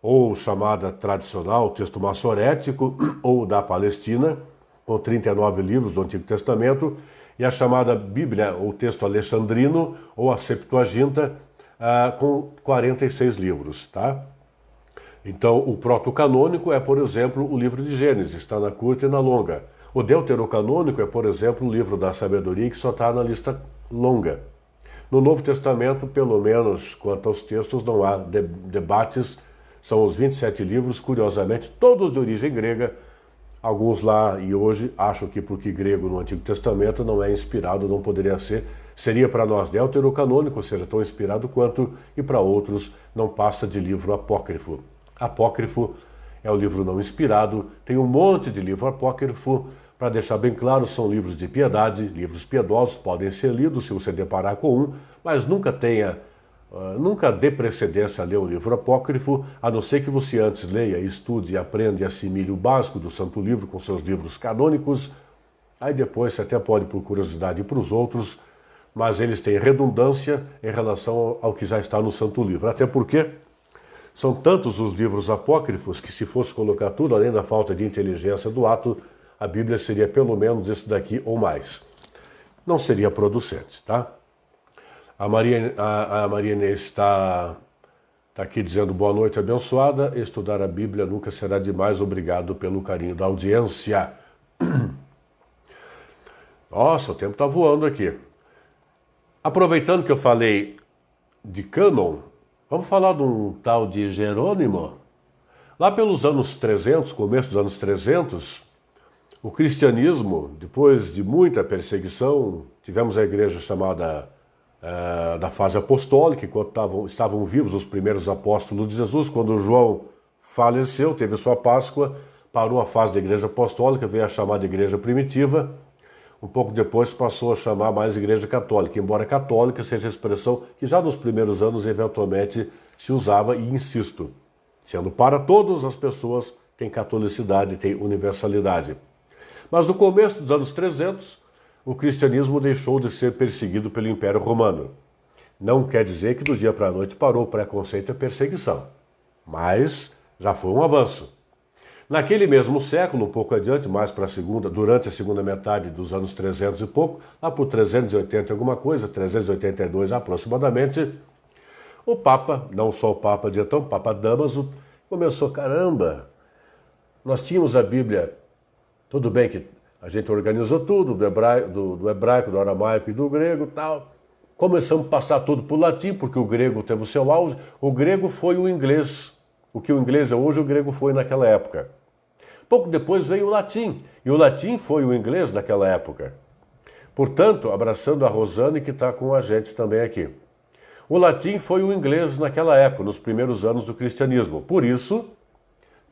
ou chamada tradicional, texto massorético, ou da Palestina, com 39 livros do Antigo Testamento, e a chamada Bíblia, ou texto alexandrino, ou a Septuaginta, com 46 livros, tá? Então, o protocanônico é, por exemplo, o livro de Gênesis, está na curta e na longa. O deuterocanônico é, por exemplo, o livro da sabedoria, que só está na lista longa. No Novo Testamento, pelo menos quanto aos textos, não há debates, são os 27 livros, curiosamente, todos de origem grega. Alguns lá e hoje acham que porque grego no Antigo Testamento não é inspirado, não poderia ser, seria para nós deuterocanônico, ou seja, tão inspirado quanto, e para outros não passa de livro apócrifo. Apócrifo é o livro não inspirado, tem um monte de livro apócrifo, para deixar bem claro, são livros de piedade, livros piedosos, podem ser lidos se você deparar com um, mas nunca dê precedência a ler um livro apócrifo, a não ser que você antes leia, estude, aprenda e assimile o básico do Santo Livro com seus livros canônicos, aí depois você até pode, por curiosidade, ir para os outros, mas eles têm redundância em relação ao que já está no Santo Livro, até porque são tantos os livros apócrifos que, se fosse colocar tudo, além da falta de inteligência do ato, a Bíblia seria pelo menos isso daqui ou mais. Não seria producente, tá? A Maria Inês está aqui dizendo boa noite abençoada, estudar a Bíblia nunca será demais, obrigado pelo carinho da audiência. Nossa, o tempo está voando aqui. Aproveitando que eu falei de cânon, vamos falar de um tal de Jerônimo? Lá pelos anos 300, começo dos anos 300, o cristianismo, depois de muita perseguição, tivemos a igreja chamada da fase apostólica, enquanto estavam vivos os primeiros apóstolos de Jesus. Quando João faleceu, teve sua Páscoa, parou a fase da igreja apostólica, veio a chamada igreja primitiva. Um pouco depois passou a chamar mais igreja católica, embora católica seja a expressão que já nos primeiros anos eventualmente se usava, e insisto, sendo para todas as pessoas, tem catolicidade, tem universalidade. Mas no começo dos anos 300, o cristianismo deixou de ser perseguido pelo Império Romano. Não quer dizer que do dia para a noite parou o preconceito e a perseguição, mas já foi um avanço. Naquele mesmo século, um pouco adiante, mais para durante a segunda metade dos anos 300 e pouco, lá por 380 alguma coisa, 382 aproximadamente, o Papa, não só o Papa de então, o Papa Damaso, começou, caramba, nós tínhamos a Bíblia, tudo bem que a gente organizou tudo, do hebraico, do aramaico e do grego e tal. Começamos a passar tudo para o latim, porque o grego teve o seu auge. O grego foi o inglês. O que o inglês é hoje, o grego foi naquela época. Pouco depois veio o latim. E o latim foi o inglês naquela época. Portanto, abraçando a Rosane, que está com a gente também aqui. O latim foi o inglês naquela época, nos primeiros anos do cristianismo. Por isso,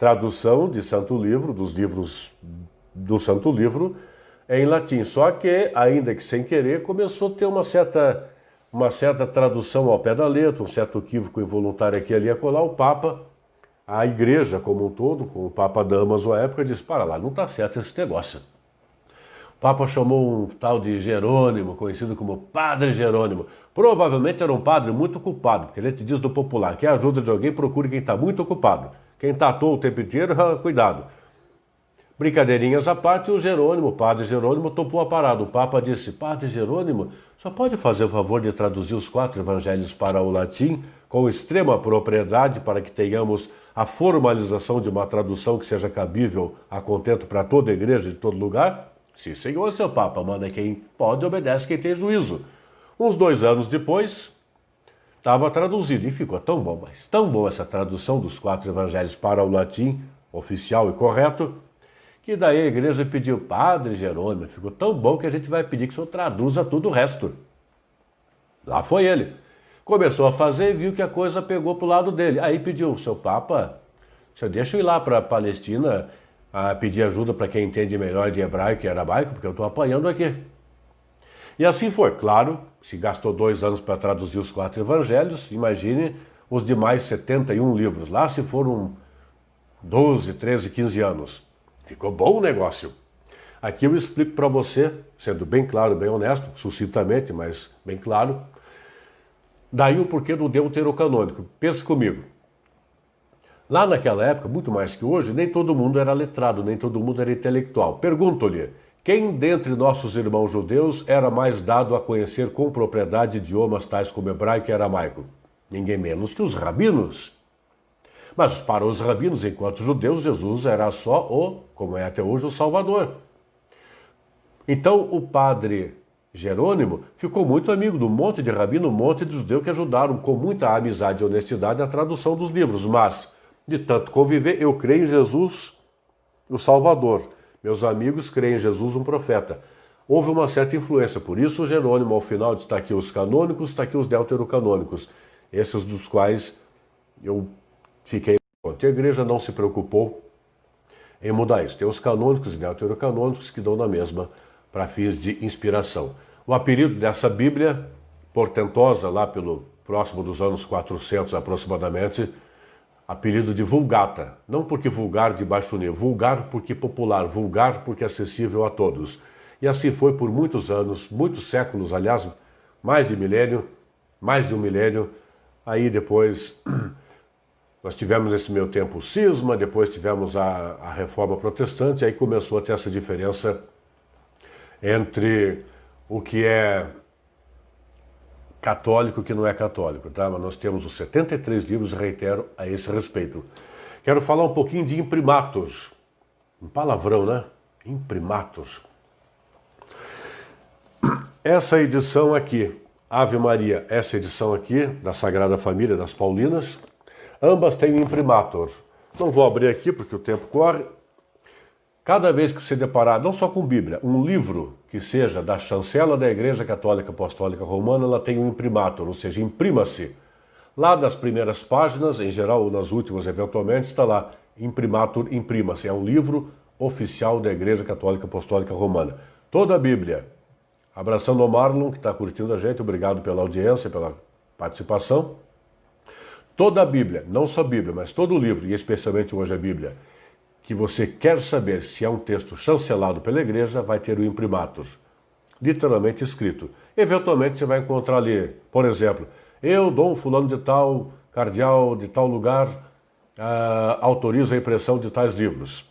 tradução de Santo Livro, dos livros do Santo Livro, em latim. Só que, ainda que sem querer, começou a ter uma certa tradução ao pé da letra, um certo equívoco involuntário aqui e ali, acolá. O Papa, a igreja como um todo, com o Papa Damaso à época, disse: para lá, não está certo esse negócio. O Papa chamou um tal de Jerônimo, conhecido como Padre Jerônimo. Provavelmente era um padre muito ocupado, porque a gente diz do popular: quer ajuda de alguém, procure quem está muito ocupado. Quem está à toa o tempo inteiro, cuidado. Brincadeirinhas à parte, o Padre Jerônimo, topou a parada. O Papa disse: Padre Jerônimo, só pode fazer o favor de traduzir os 4 evangelhos para o latim com extrema propriedade, para que tenhamos a formalização de uma tradução que seja cabível a contento para toda a igreja de todo lugar? Sim, senhor, seu Papa, manda quem pode, obedece quem tem juízo. Uns 2 anos depois, estava traduzido, e ficou tão bom, mas tão bom essa tradução dos 4 evangelhos para o latim, oficial e correto, que daí a igreja pediu: Padre Jerônimo, ficou tão bom que a gente vai pedir que o senhor traduza tudo o resto. Lá foi ele. Começou a fazer e viu que a coisa pegou para o lado dele. Aí pediu: seu Papa, o senhor deixa eu ir lá para a Palestina a pedir ajuda para quem entende melhor de hebraico e aramaico, porque eu estou apanhando aqui. E assim foi. Claro, se gastou 2 anos para traduzir os 4 evangelhos, imagine os demais 71 livros. Lá se foram 12, 13, 15 anos. Ficou bom o negócio. Aqui eu explico para você, sendo bem claro, bem honesto, sucintamente, mas bem claro, daí o porquê do deuterocanônico. Pense comigo. Lá naquela época, muito mais que hoje, nem todo mundo era letrado, nem todo mundo era intelectual. Pergunto-lhe: quem dentre nossos irmãos judeus era mais dado a conhecer com propriedade idiomas tais como hebraico e aramaico? Ninguém menos que os rabinos. Mas para os rabinos, enquanto judeus, Jesus era só como é até hoje, o Salvador. Então o padre Jerônimo ficou muito amigo de um monte de rabino, um monte de judeu que ajudaram com muita amizade e honestidade a tradução dos livros. Mas, de tanto conviver, eu creio em Jesus, o Salvador. Meus amigos creem em Jesus, um profeta. Houve uma certa influência, por isso o Jerônimo, ao final, está aqui os canônicos, está aqui os deuterocanônicos, esses dos quais eu fiquei. A igreja não se preocupou em mudar isso. Tem os canônicos e deuterocanônicos que dão na mesma para fins de inspiração. O apelido dessa Bíblia, portentosa lá pelo próximo dos anos 400 aproximadamente, apelido de Vulgata. Não porque vulgar de baixo nível, vulgar porque popular, vulgar porque acessível a todos. E assim foi por muitos anos, muitos séculos, aliás, mais de um milênio. Aí depois nós tivemos nesse meio tempo o cisma, depois tivemos a reforma protestante, aí começou a ter essa diferença entre o que é católico e o que não é católico, tá? Mas nós temos os 73 livros, reitero, a esse respeito. Quero falar um pouquinho de imprimatur. Um palavrão, né? Imprimatur. Essa edição aqui, Ave Maria, essa edição aqui, da Sagrada Família, das Paulinas, ambas têm um imprimatur. Não vou abrir aqui porque o tempo corre. Cada vez que você deparar, não só com Bíblia, um livro que seja da chancela da Igreja Católica Apostólica Romana, ela tem um imprimatur, ou seja, imprima-se. Lá nas primeiras páginas, em geral ou nas últimas eventualmente, está lá, imprimatur, imprima-se. É um livro oficial da Igreja Católica Apostólica Romana. Toda a Bíblia. Abraçando o Marlon, que está curtindo a gente, obrigado pela audiência, pela participação. Toda a Bíblia, não só a Bíblia, mas todo o livro, e especialmente hoje a Bíblia, que você quer saber se é um texto chancelado pela igreja, vai ter o imprimatur, literalmente escrito. Eventualmente você vai encontrar ali, por exemplo, eu, Dom Fulano de Tal, cardeal de tal lugar, autorizo a impressão de tais livros.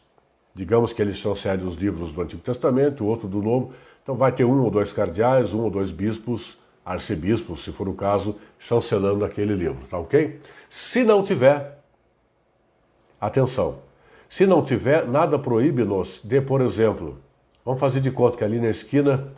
Digamos que eles chancelem os livros do Antigo Testamento, o outro do Novo, então vai ter 1 ou 2 cardeais, 1 ou 2 bispos, arcebispos, se for o caso, chancelando aquele livro, tá ok? Se não tiver, atenção, se não tiver, nada proíbe-nos de, por exemplo, vamos fazer de conta que ali na esquina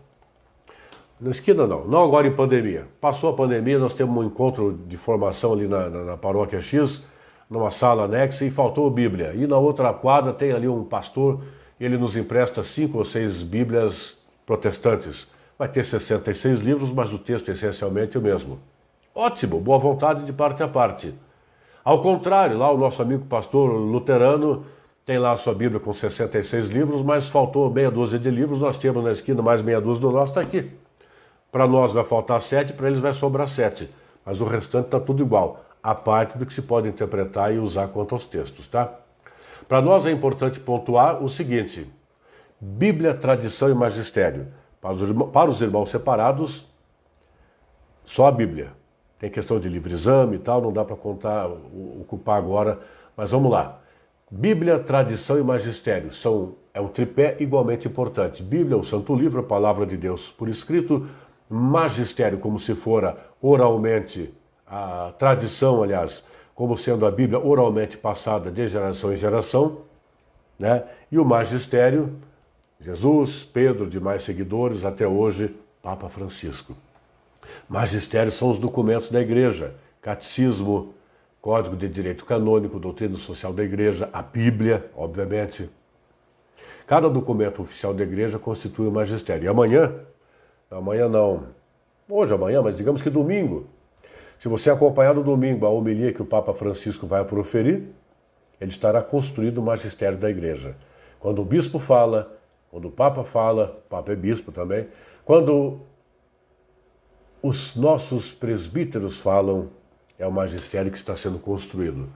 não agora em pandemia, passou a pandemia, nós temos um encontro de formação ali na paróquia X, numa sala anexa, e faltou a Bíblia, e na outra quadra tem ali um pastor, ele nos empresta 5 ou 6 Bíblias protestantes, vai ter 66 livros, mas o texto é essencialmente o mesmo. Ótimo, boa vontade de parte a parte. Ao contrário, lá o nosso amigo pastor luterano tem lá a sua Bíblia com 66 livros, mas faltou meia dúzia de livros, nós temos na esquina mais meia dúzia do nosso, está aqui. Para nós vai faltar 7, para eles vai sobrar 7, mas o restante está tudo igual, a parte do que se pode interpretar e usar quanto aos textos, tá? Para nós é importante pontuar o seguinte: Bíblia, tradição e magistério. Para os irmãos separados, só a Bíblia. Tem questão de livre-exame e tal, não dá para ocupar agora, mas vamos lá. Bíblia, tradição e magistério é um tripé igualmente importante. Bíblia, o Santo Livro, a Palavra de Deus por escrito. Magistério, como se fora oralmente, a tradição, aliás, como sendo a Bíblia oralmente passada de geração em geração, né? E o magistério, Jesus, Pedro, demais seguidores, até hoje, Papa Francisco. Magistério são os documentos da Igreja, Catecismo, Código de Direito Canônico, Doutrina Social da Igreja, a Bíblia, obviamente. Cada documento oficial da Igreja constitui o magistério. E amanhã não, hoje, amanhã, mas digamos que domingo, se você acompanhar no domingo a homilia que o Papa Francisco vai proferir, ele estará construindo o magistério da Igreja. Quando o bispo fala, quando o Papa fala, o Papa é bispo também, quando os nossos presbíteros falam, é o magistério que está sendo construído.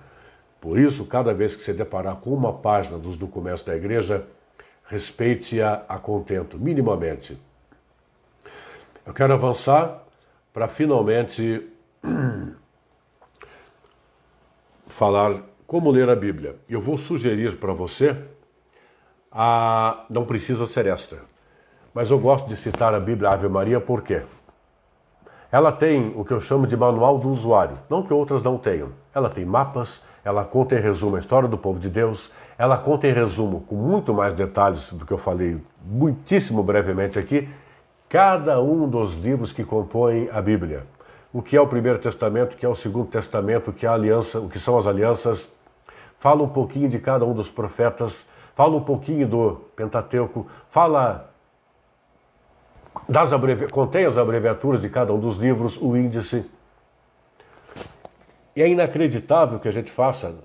Por isso, cada vez que você deparar com uma página dos documentos da Igreja, respeite-a a contento, minimamente. Eu quero avançar para finalmente falar como ler a Bíblia. Eu vou sugerir para você, não precisa ser esta, mas eu gosto de citar a Bíblia Ave Maria, por quê? Ela tem o que eu chamo de manual do usuário, não que outras não tenham. Ela tem mapas, ela conta em resumo a história do povo de Deus, ela conta em resumo, com muito mais detalhes do que eu falei muitíssimo brevemente aqui, cada um dos livros que compõem a Bíblia. O que é o Primeiro Testamento, o que é o Segundo Testamento, o que é a aliança, o que são as alianças. Fala um pouquinho de cada um dos profetas, fala um pouquinho do Pentateuco, contém as abreviaturas de cada um dos livros, o índice. E é inacreditável que a gente faça,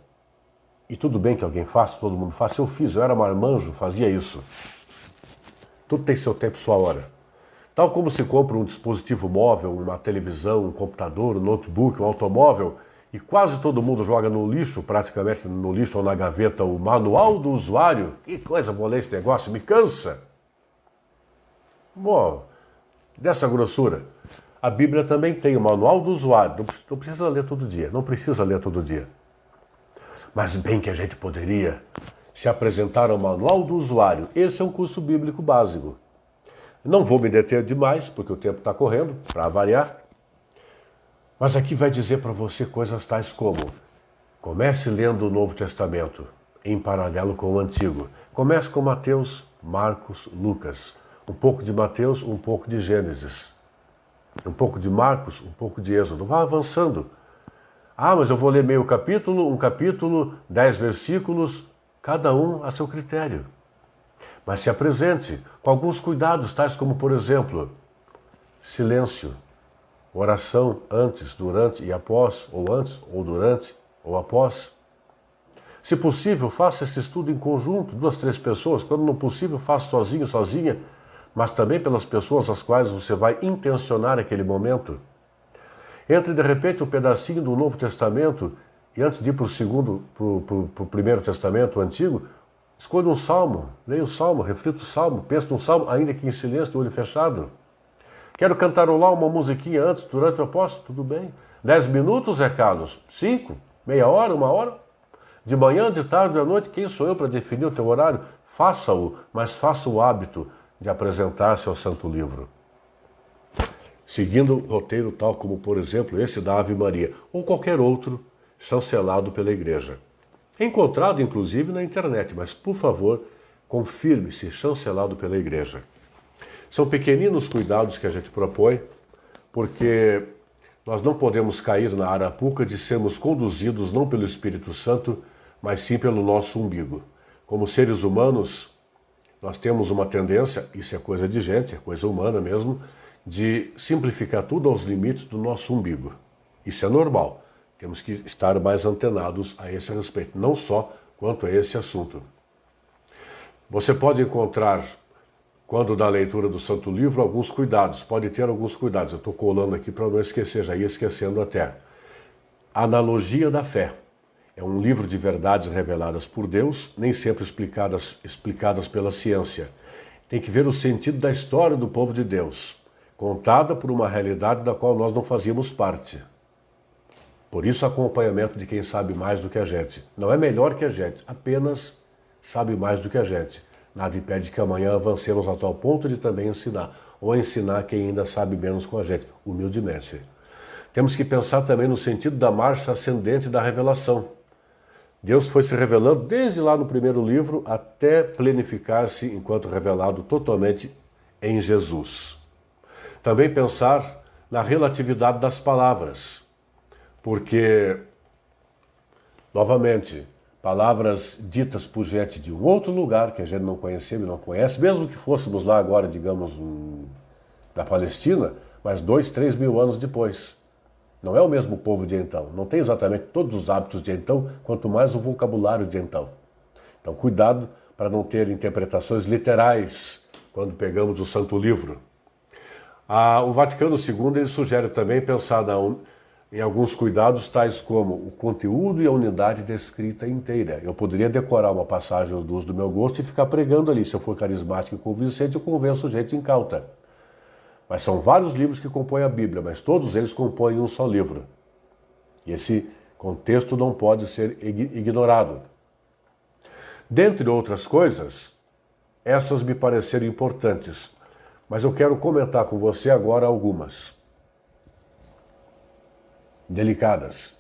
e tudo bem que alguém faça, todo mundo faça, eu era marmanjo, fazia isso. Tudo tem seu tempo e sua hora. Tal como se compra um dispositivo móvel, uma televisão, um computador, um notebook, um automóvel, e quase todo mundo joga no lixo, praticamente no lixo ou na gaveta, o manual do usuário. Que coisa, vou ler esse negócio, me cansa. Bom, dessa grossura. A Bíblia também tem o manual do usuário, não precisa ler todo dia, Mas bem que a gente poderia se apresentar ao manual do usuário. Esse é um curso bíblico básico. Não vou me deter demais, porque o tempo está correndo, para variar. Mas aqui vai dizer para você coisas tais como: comece lendo o Novo Testamento, em paralelo com o Antigo. Comece com Mateus, Marcos, Lucas. Um pouco de Mateus, um pouco de Gênesis. Um pouco de Marcos, um pouco de Êxodo. Vá avançando. Mas eu vou ler meio capítulo, um capítulo, 10 versículos, cada um a seu critério. Mas se apresente com alguns cuidados, tais como, por exemplo, silêncio, oração antes, durante e após, ou antes, ou durante, ou após. Se possível, faça esse estudo em conjunto, 2, 3 pessoas. Quando não possível, faça sozinho, sozinha, mas também pelas pessoas às quais você vai intencionar aquele momento. Entre, de repente, um pedacinho do Novo Testamento e antes de ir para o Primeiro Testamento, o Antigo, escolha um salmo, leia o salmo, reflita o salmo, pense no salmo, ainda que em silêncio, de olho fechado. Quero cantarolar uma musiquinha antes, durante ou após? Tudo bem. 10 minutos, Zé Carlos? 5? Meia hora? 1 hora? De manhã, de tarde, à noite? Quem sou eu para definir o teu horário? Faça-o, mas faça o hábito de apresentar-se ao Santo Livro. Seguindo o roteiro tal como, por exemplo, esse da Ave Maria, ou qualquer outro chancelado pela Igreja. Encontrado, inclusive, na internet, mas, por favor, confirme-se chancelado pela Igreja. São pequeninos cuidados que a gente propõe, porque nós não podemos cair na arapuca de sermos conduzidos não pelo Espírito Santo, mas sim pelo nosso umbigo. Como seres humanos, nós temos uma tendência, isso é coisa de gente, é coisa humana mesmo, de simplificar tudo aos limites do nosso umbigo. Isso é normal. Temos que estar mais antenados a esse respeito, não só quanto a esse assunto. Você pode encontrar, quando da leitura do Santo Livro, alguns cuidados, pode ter alguns cuidados. Eu estou colando aqui para não esquecer, já ia esquecendo até. Analogia da Fé. É um livro de verdades reveladas por Deus, nem sempre explicadas pela ciência. Tem que ver o sentido da história do povo de Deus, contada por uma realidade da qual nós não fazíamos parte. Por isso, acompanhamento de quem sabe mais do que a gente. Não é melhor que a gente, apenas sabe mais do que a gente. Nada impede que amanhã avancemos a tal ponto de também ensinar, ou ensinar quem ainda sabe menos com a gente, humildemente. Temos que pensar também no sentido da marcha ascendente da revelação. Deus foi se revelando desde lá no primeiro livro até plenificar-se enquanto revelado totalmente em Jesus. Também pensar na relatividade das palavras, porque, novamente, palavras ditas por gente de um outro lugar que a gente não conhecia e não conhece, mesmo que fôssemos lá agora, digamos, da Palestina, mas 2, 3 mil anos depois. Não é o mesmo povo de então, não tem exatamente todos os hábitos de então, quanto mais o vocabulário de então. Então, cuidado para não ter interpretações literais quando pegamos o Santo Livro. O Vaticano II ele sugere também pensar em alguns cuidados tais como o conteúdo e a unidade da escrita inteira. Eu poderia decorar uma passagem do meu gosto e ficar pregando ali. Se eu for carismático e convincente, eu convenço gente incauta. Mas são vários livros que compõem a Bíblia, mas todos eles compõem um só livro. E esse contexto não pode ser ignorado. Dentre outras coisas, essas me pareceram importantes, mas eu quero comentar com você agora algumas. Delicadas.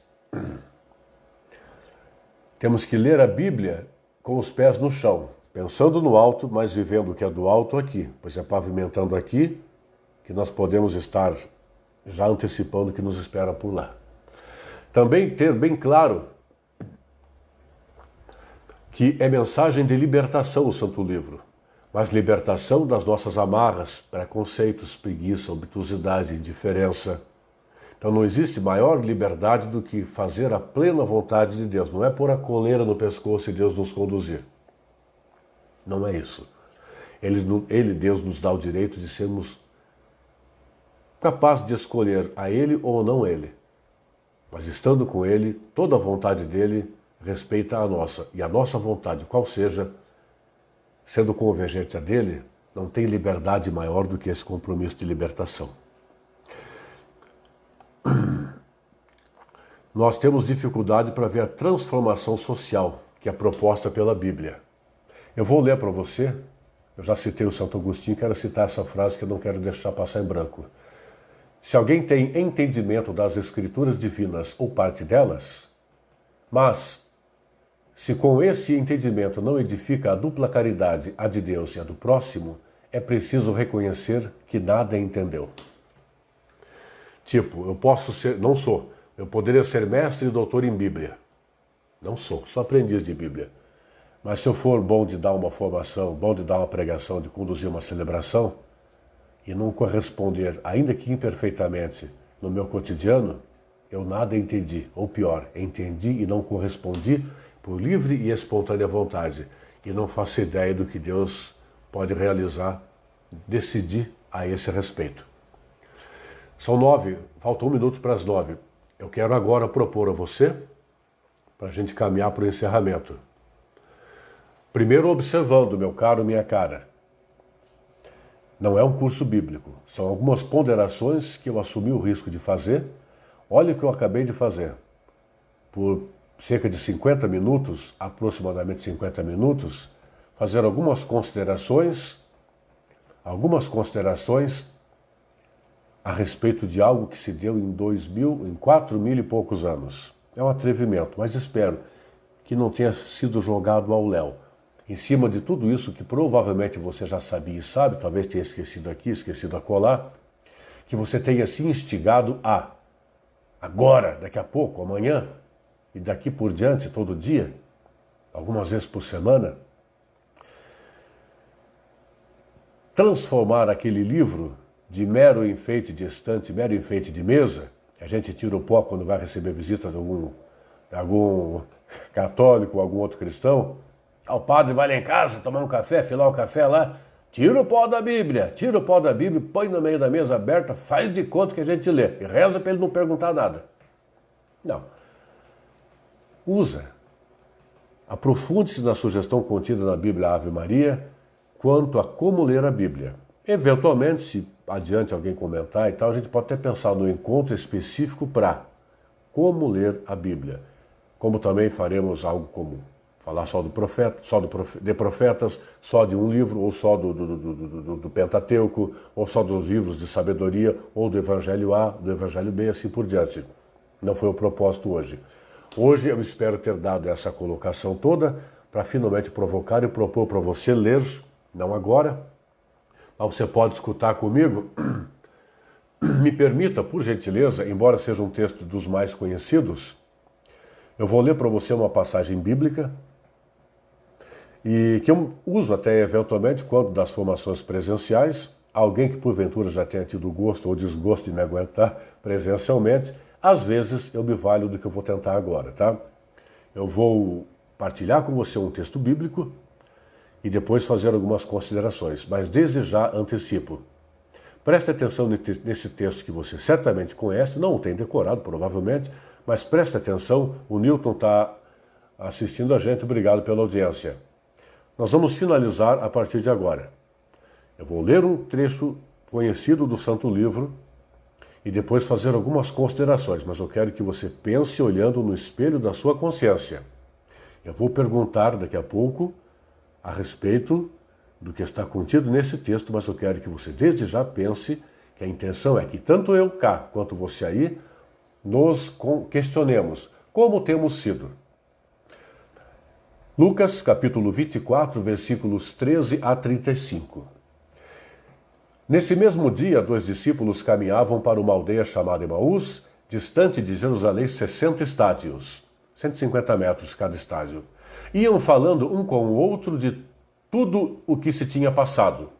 Temos que ler a Bíblia com os pés no chão, pensando no alto, mas vivendo o que é do alto aqui, pois é pavimentando aqui que nós podemos estar já antecipando o que nos espera por lá. Também ter bem claro que é mensagem de libertação o Santo Livro, mas libertação das nossas amarras, preconceitos, preguiça, obtusidade, indiferença. Então não existe maior liberdade do que fazer a plena vontade de Deus. Não é pôr a coleira no pescoço e Deus nos conduzir. Não é isso. Deus, nos dá o direito de sermos capazes de escolher a Ele ou não Ele. Mas estando com Ele, toda a vontade dEle respeita a nossa. E a nossa vontade, qual seja, sendo convergente a dEle, não tem liberdade maior do que esse compromisso de libertação. Nós temos dificuldade para ver a transformação social que é proposta pela Bíblia. Eu vou ler para você, eu já citei o Santo Agostinho, quero citar essa frase que eu não quero deixar passar em branco. Se alguém tem entendimento das Escrituras divinas ou parte delas, mas se com esse entendimento não edifica a dupla caridade, a de Deus e a do próximo, é preciso reconhecer que nada entendeu. Tipo, eu poderia ser mestre e doutor em Bíblia. Não sou aprendiz de Bíblia. Mas se eu for bom de dar uma formação, bom de dar uma pregação, de conduzir uma celebração, e não corresponder, ainda que imperfeitamente, no meu cotidiano, eu nada entendi. Ou pior, entendi e não correspondi por livre e espontânea vontade. E não faço ideia do que Deus pode realizar, decidir a esse respeito. São 9, falta 1 minuto para as 9. Eu quero agora propor a você, para a gente caminhar para o encerramento. Primeiro observando, meu caro, minha cara. Não é um curso bíblico, são algumas ponderações que eu assumi o risco de fazer. Olha o que eu acabei de fazer. Por cerca de 50 minutos, aproximadamente 50 minutos, fazer algumas considerações a respeito de algo que se deu em 4.000 e poucos anos. É um atrevimento, mas espero que não tenha sido jogado ao léu. Em cima de tudo isso que provavelmente você já sabia e sabe, talvez tenha esquecido aqui, esquecido acolá, que você tenha se instigado agora, daqui a pouco, amanhã, e daqui por diante, todo dia, algumas vezes por semana, transformar aquele livro de mero enfeite de estante, mero enfeite de mesa, A gente tira o pó quando vai receber visita de algum católico, algum outro cristão. O padre vai lá em casa tomar um café, filar o café lá, tira o pó da Bíblia, põe no meio da mesa aberta, faz de conta que a gente lê e reza para ele não perguntar nada. Não. Usa. Aprofunde-se na sugestão contida na Bíblia Ave Maria quanto a como ler a Bíblia. Eventualmente, se adiante alguém comentar e tal, a gente pode até pensar no encontro específico para como ler a Bíblia. Como também faremos algo comum. Falar só do profeta, de profetas, só de um livro, ou só do Pentateuco, ou só dos livros de sabedoria, ou do Evangelho A, do Evangelho B, assim por diante. Não foi o propósito hoje. Hoje eu espero ter dado essa colocação toda para finalmente provocar e propor para você ler, não agora, mas você pode escutar comigo. Me permita, por gentileza, embora seja um texto dos mais conhecidos, eu vou ler para você uma passagem bíblica e que eu uso até eventualmente quando das formações presenciais, alguém que porventura já tenha tido gosto ou desgosto de me aguentar presencialmente, às vezes eu me valho do que eu vou tentar agora, tá? Eu vou partilhar com você um texto bíblico e depois fazer algumas considerações, mas desde já antecipo. Preste atenção nesse texto que você certamente conhece, não o tem decorado provavelmente, mas preste atenção, o Newton está assistindo a gente, obrigado pela audiência. Nós vamos finalizar a partir de agora. Eu vou ler um trecho conhecido do Santo Livro e depois fazer algumas considerações, mas eu quero que você pense olhando no espelho da sua consciência. Eu vou perguntar daqui a pouco a respeito do que está contido nesse texto, mas eu quero que você desde já pense que a intenção é que tanto eu cá quanto você aí nos questionemos como temos sido. Lucas capítulo 24, versículos 13 a 35. Nesse mesmo dia, 2 discípulos caminhavam para uma aldeia chamada Emaús, distante de Jerusalém 60 estádios, 150 metros cada estádio. Iam falando um com o outro de tudo o que se tinha passado.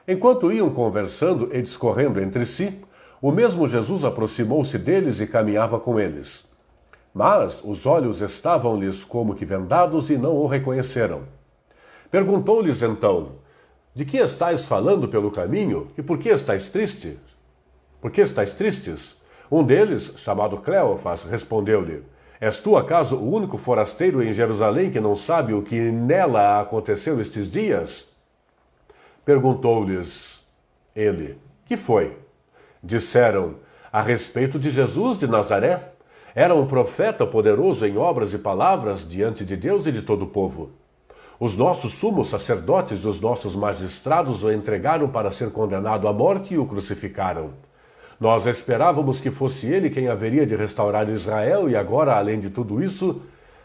Enquanto iam conversando e discorrendo entre si, o mesmo Jesus aproximou-se deles e caminhava com eles. Mas os olhos estavam-lhes como que vendados e não o reconheceram. Perguntou-lhes então: de que estáis falando pelo caminho e por que estáis tristes? Por que estáis tristes? Um deles, chamado Cleofas, respondeu-lhe: és tu acaso o único forasteiro em Jerusalém que não sabe o que nela aconteceu estes dias? Perguntou-lhes ele: que foi? Disseram: a respeito de Jesus de Nazaré. Era um profeta poderoso em obras e palavras diante de Deus e de todo o povo. Os nossos sumos sacerdotes e os nossos magistrados o entregaram para ser condenado à morte e o crucificaram. Nós esperávamos que fosse ele quem haveria de restaurar Israel e agora, além de tudo isso,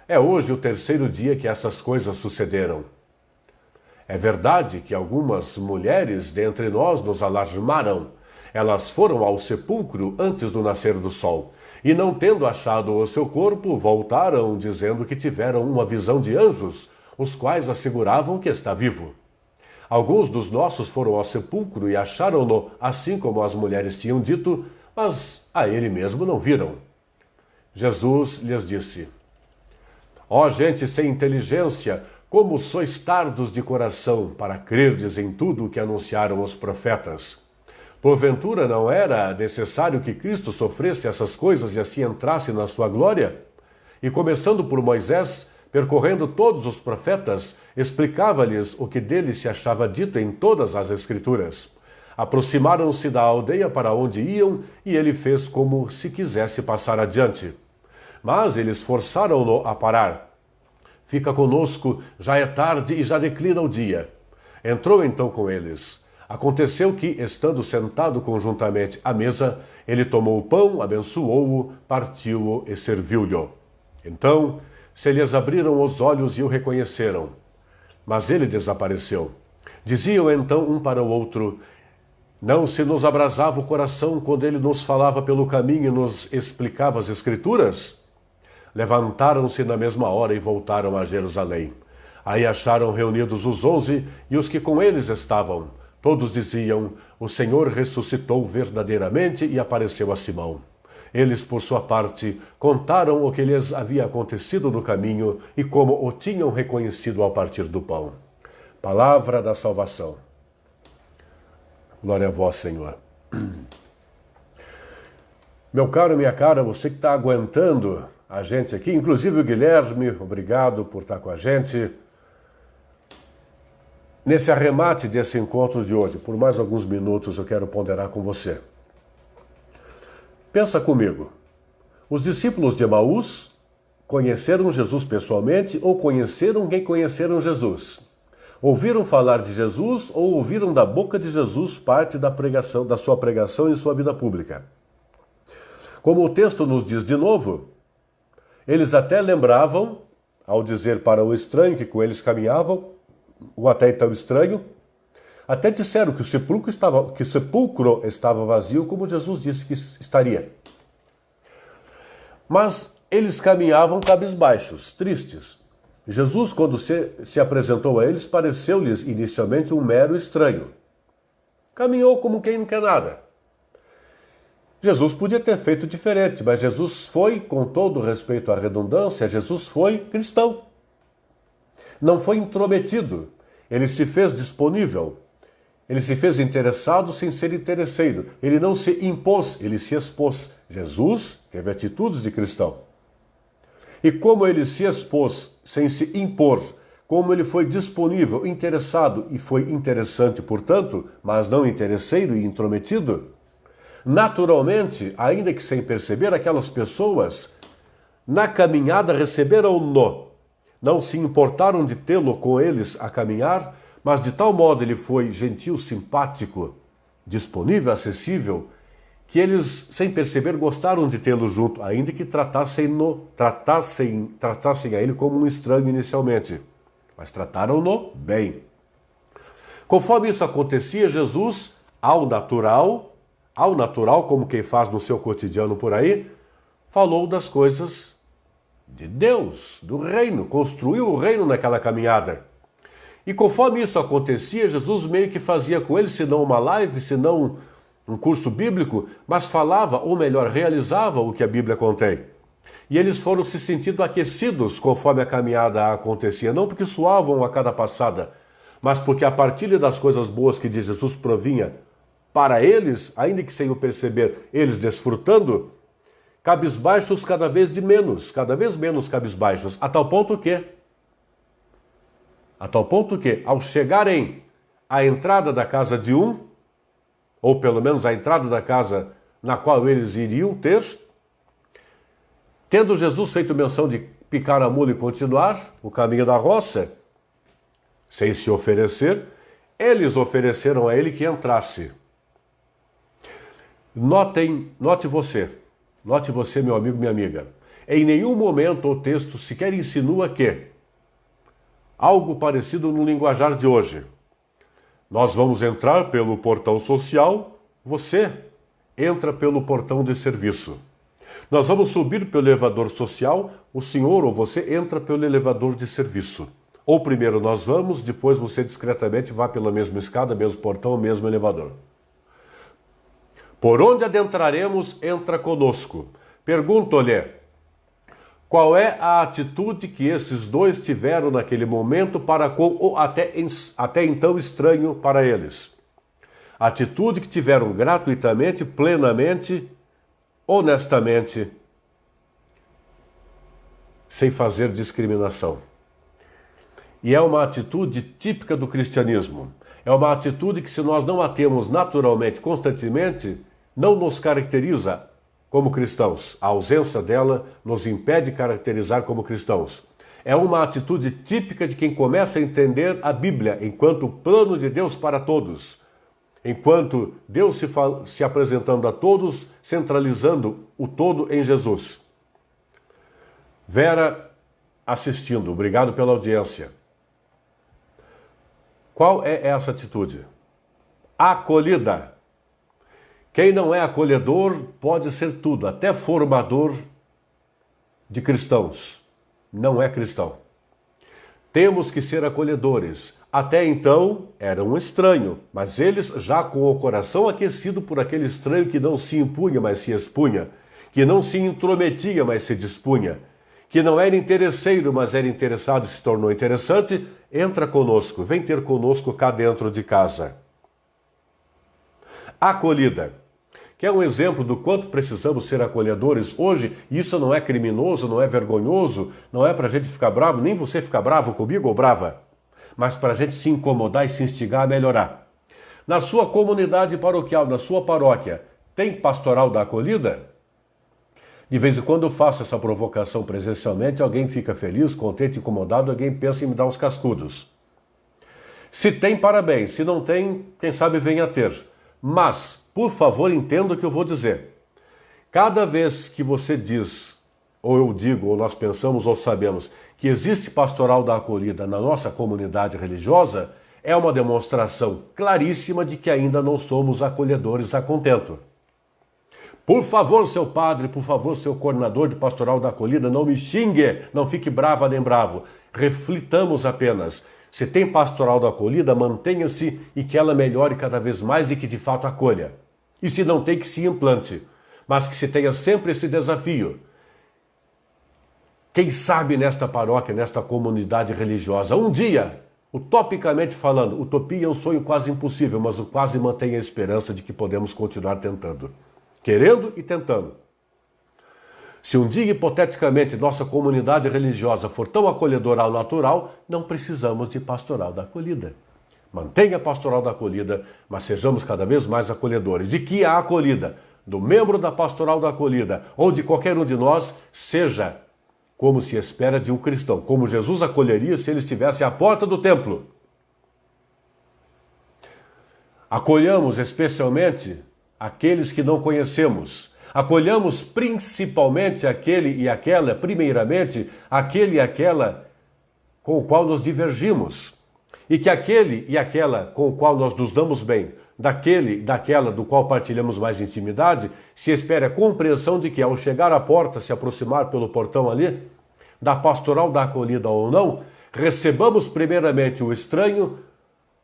é hoje o terceiro dia que essas coisas sucederam. É verdade que algumas mulheres dentre nós nos alarmaram. Elas foram ao sepulcro antes do nascer do sol e, não tendo achado o seu corpo, voltaram dizendo que tiveram uma visão de anjos, os quais asseguravam que está vivo. Alguns dos nossos foram ao sepulcro e acharam-no assim como as mulheres tinham dito, mas a ele mesmo não viram. Jesus lhes disse: ó gente sem inteligência, como sois tardos de coração para crerdes em tudo o que anunciaram os profetas. Porventura não era necessário que Cristo sofresse essas coisas e assim entrasse na sua glória? E começando por Moisés, percorrendo todos os profetas, explicava-lhes o que dele se achava dito em todas as Escrituras. Aproximaram-se da aldeia para onde iam e ele fez como se quisesse passar adiante. Mas eles forçaram-no a parar. Fica conosco, já é tarde e já declina o dia. Entrou então com eles. Aconteceu que, estando sentado conjuntamente à mesa, ele tomou o pão, abençoou-o, partiu-o e serviu-lhe. Então se lhes abriram os olhos e o reconheceram. Mas ele desapareceu. Diziam então um para o outro: não se nos abrasava o coração quando ele nos falava pelo caminho e nos explicava as Escrituras? Levantaram-se na mesma hora e voltaram a Jerusalém. Aí acharam reunidos os 11 e os que com eles estavam. Todos diziam: o Senhor ressuscitou verdadeiramente e apareceu a Simão. Eles, por sua parte, contaram o que lhes havia acontecido no caminho e como o tinham reconhecido ao partir do pão. Palavra da salvação. Glória a vós, Senhor. Meu caro, minha cara, você que está aguentando a gente aqui, inclusive o Guilherme, obrigado por estar com a gente nesse arremate desse encontro de hoje. Por mais alguns minutos eu quero ponderar com você. Pensa comigo, os discípulos de Emaús conheceram Jesus pessoalmente ou conheceram quem conheceram Jesus? Ouviram falar de Jesus ou ouviram da boca de Jesus parte da pregação, da sua pregação em sua vida pública? Como o texto nos diz de novo, eles até lembravam, ao dizer para o estranho que com eles caminhavam, o até então estranho, até disseram que o sepulcro estava vazio, como Jesus disse que estaria. Mas eles caminhavam cabisbaixos, tristes. Jesus, quando se apresentou a eles, pareceu-lhes inicialmente um mero estranho. Caminhou como quem não quer nada. Jesus podia ter feito diferente, mas Jesus foi, com todo respeito à redundância, Jesus foi cristão. Não foi intrometido. Ele se fez disponível. Ele se fez interessado sem ser interesseiro. Ele não se impôs, ele se expôs. Jesus teve atitudes de cristão. E como ele se expôs sem se impor, como ele foi disponível, interessado e foi interessante, portanto, mas não interesseiro e intrometido, naturalmente, ainda que sem perceber, aquelas pessoas na caminhada receberam-no. Não se importaram de tê-lo com eles a caminhar, mas de tal modo ele foi gentil, simpático, disponível, acessível, que eles, sem perceber, gostaram de tê-lo junto, ainda que tratassem a ele como um estranho inicialmente. Mas trataram-no bem. Conforme isso acontecia, Jesus, ao natural, como quem faz no seu cotidiano por aí, falou das coisas de Deus, do reino, construiu o reino naquela caminhada. E conforme isso acontecia, Jesus meio que fazia com eles, se não uma live, se não um curso bíblico, mas falava, ou melhor, realizava o que a Bíblia contém. E eles foram se sentindo aquecidos conforme a caminhada acontecia, não porque suavam a cada passada, mas porque a partilha das coisas boas que de Jesus provinha para eles, ainda que sem o perceber, eles desfrutando, cabisbaixos cada vez menos cabisbaixos, a tal ponto que, ao chegarem à entrada da casa de um, ou pelo menos à entrada da casa na qual eles iriam ter, tendo Jesus feito menção de picar a mula e continuar o caminho da roça, sem se oferecer, eles ofereceram a ele que entrasse. Note você, meu amigo, minha amiga, em nenhum momento o texto sequer insinua que algo parecido no linguajar de hoje. Nós vamos entrar pelo portão social, você entra pelo portão de serviço. Nós vamos subir pelo elevador social, o senhor ou você entra pelo elevador de serviço. Ou primeiro nós vamos, depois você discretamente vai pela mesma escada, mesmo portão, mesmo elevador. Por onde adentraremos, entra conosco. Pergunto-lhe, qual é a atitude que esses dois tiveram naquele momento para com o até então estranho para eles? Atitude que tiveram gratuitamente, plenamente, honestamente, sem fazer discriminação. E é uma atitude típica do cristianismo. É uma atitude que, se nós não a temos naturalmente, constantemente, não nos caracteriza como cristãos. A ausência dela nos impede de caracterizar como cristãos. É uma atitude típica de quem começa a entender a Bíblia enquanto plano de Deus para todos. Enquanto Deus se apresentando a todos, centralizando o todo em Jesus. Vera assistindo, obrigado pela audiência. Qual é essa atitude? Acolhida. Quem não é acolhedor pode ser tudo, até formador de cristãos. Não é cristão. Temos que ser acolhedores. Até então era um estranho, mas eles já com o coração aquecido por aquele estranho que não se impunha, mas se expunha, que não se intrometia, mas se dispunha, que não era interesseiro, mas era interessado e se tornou interessante, entra conosco, vem ter conosco cá dentro de casa. Acolhida, que é um exemplo do quanto precisamos ser acolhedores hoje. Isso não é criminoso, não é vergonhoso, não é para a gente ficar bravo, nem você ficar bravo comigo ou brava, mas para a gente se incomodar e se instigar a melhorar. Na sua comunidade paroquial, na sua paróquia, tem pastoral da acolhida? De vez em quando eu faço essa provocação presencialmente, alguém fica feliz, contente, incomodado, alguém pensa em me dar uns cascudos. Se tem, parabéns. Se não tem, quem sabe venha a ter. Mas, por favor, entenda o que eu vou dizer. Cada vez que você diz, ou eu digo, ou nós pensamos, ou sabemos, que existe pastoral da acolhida na nossa comunidade religiosa, é uma demonstração claríssima de que ainda não somos acolhedores a contento. Por favor, seu padre, por favor, seu coordenador de pastoral da acolhida, não me xingue, não fique brava nem bravo. Reflitamos apenas. Se tem pastoral da acolhida, mantenha-se e que ela melhore cada vez mais e que de fato acolha. E se não tem, que se implante, mas que se tenha sempre esse desafio. Quem sabe nesta paróquia, nesta comunidade religiosa, um dia, utopicamente falando, utopia é um sonho quase impossível, mas o quase mantém a esperança de que podemos continuar tentando. Querendo e tentando. Se um dia, hipoteticamente, nossa comunidade religiosa for tão acolhedora ao natural, não precisamos de pastoral da acolhida. Mantenha a pastoral da acolhida, mas sejamos cada vez mais acolhedores. De que a acolhida do membro da pastoral da acolhida ou de qualquer um de nós seja como se espera de um cristão, como Jesus acolheria se ele estivesse à porta do templo. Acolhamos especialmente aqueles que não conhecemos. Acolhamos principalmente aquele e aquela, primeiramente, aquele e aquela com o qual nos divergimos. E que aquele e aquela com o qual nós nos damos bem, daquele e daquela do qual partilhamos mais intimidade, se espera a compreensão de que ao chegar à porta, se aproximar pelo portão ali, da pastoral da acolhida ou não, recebamos primeiramente o estranho,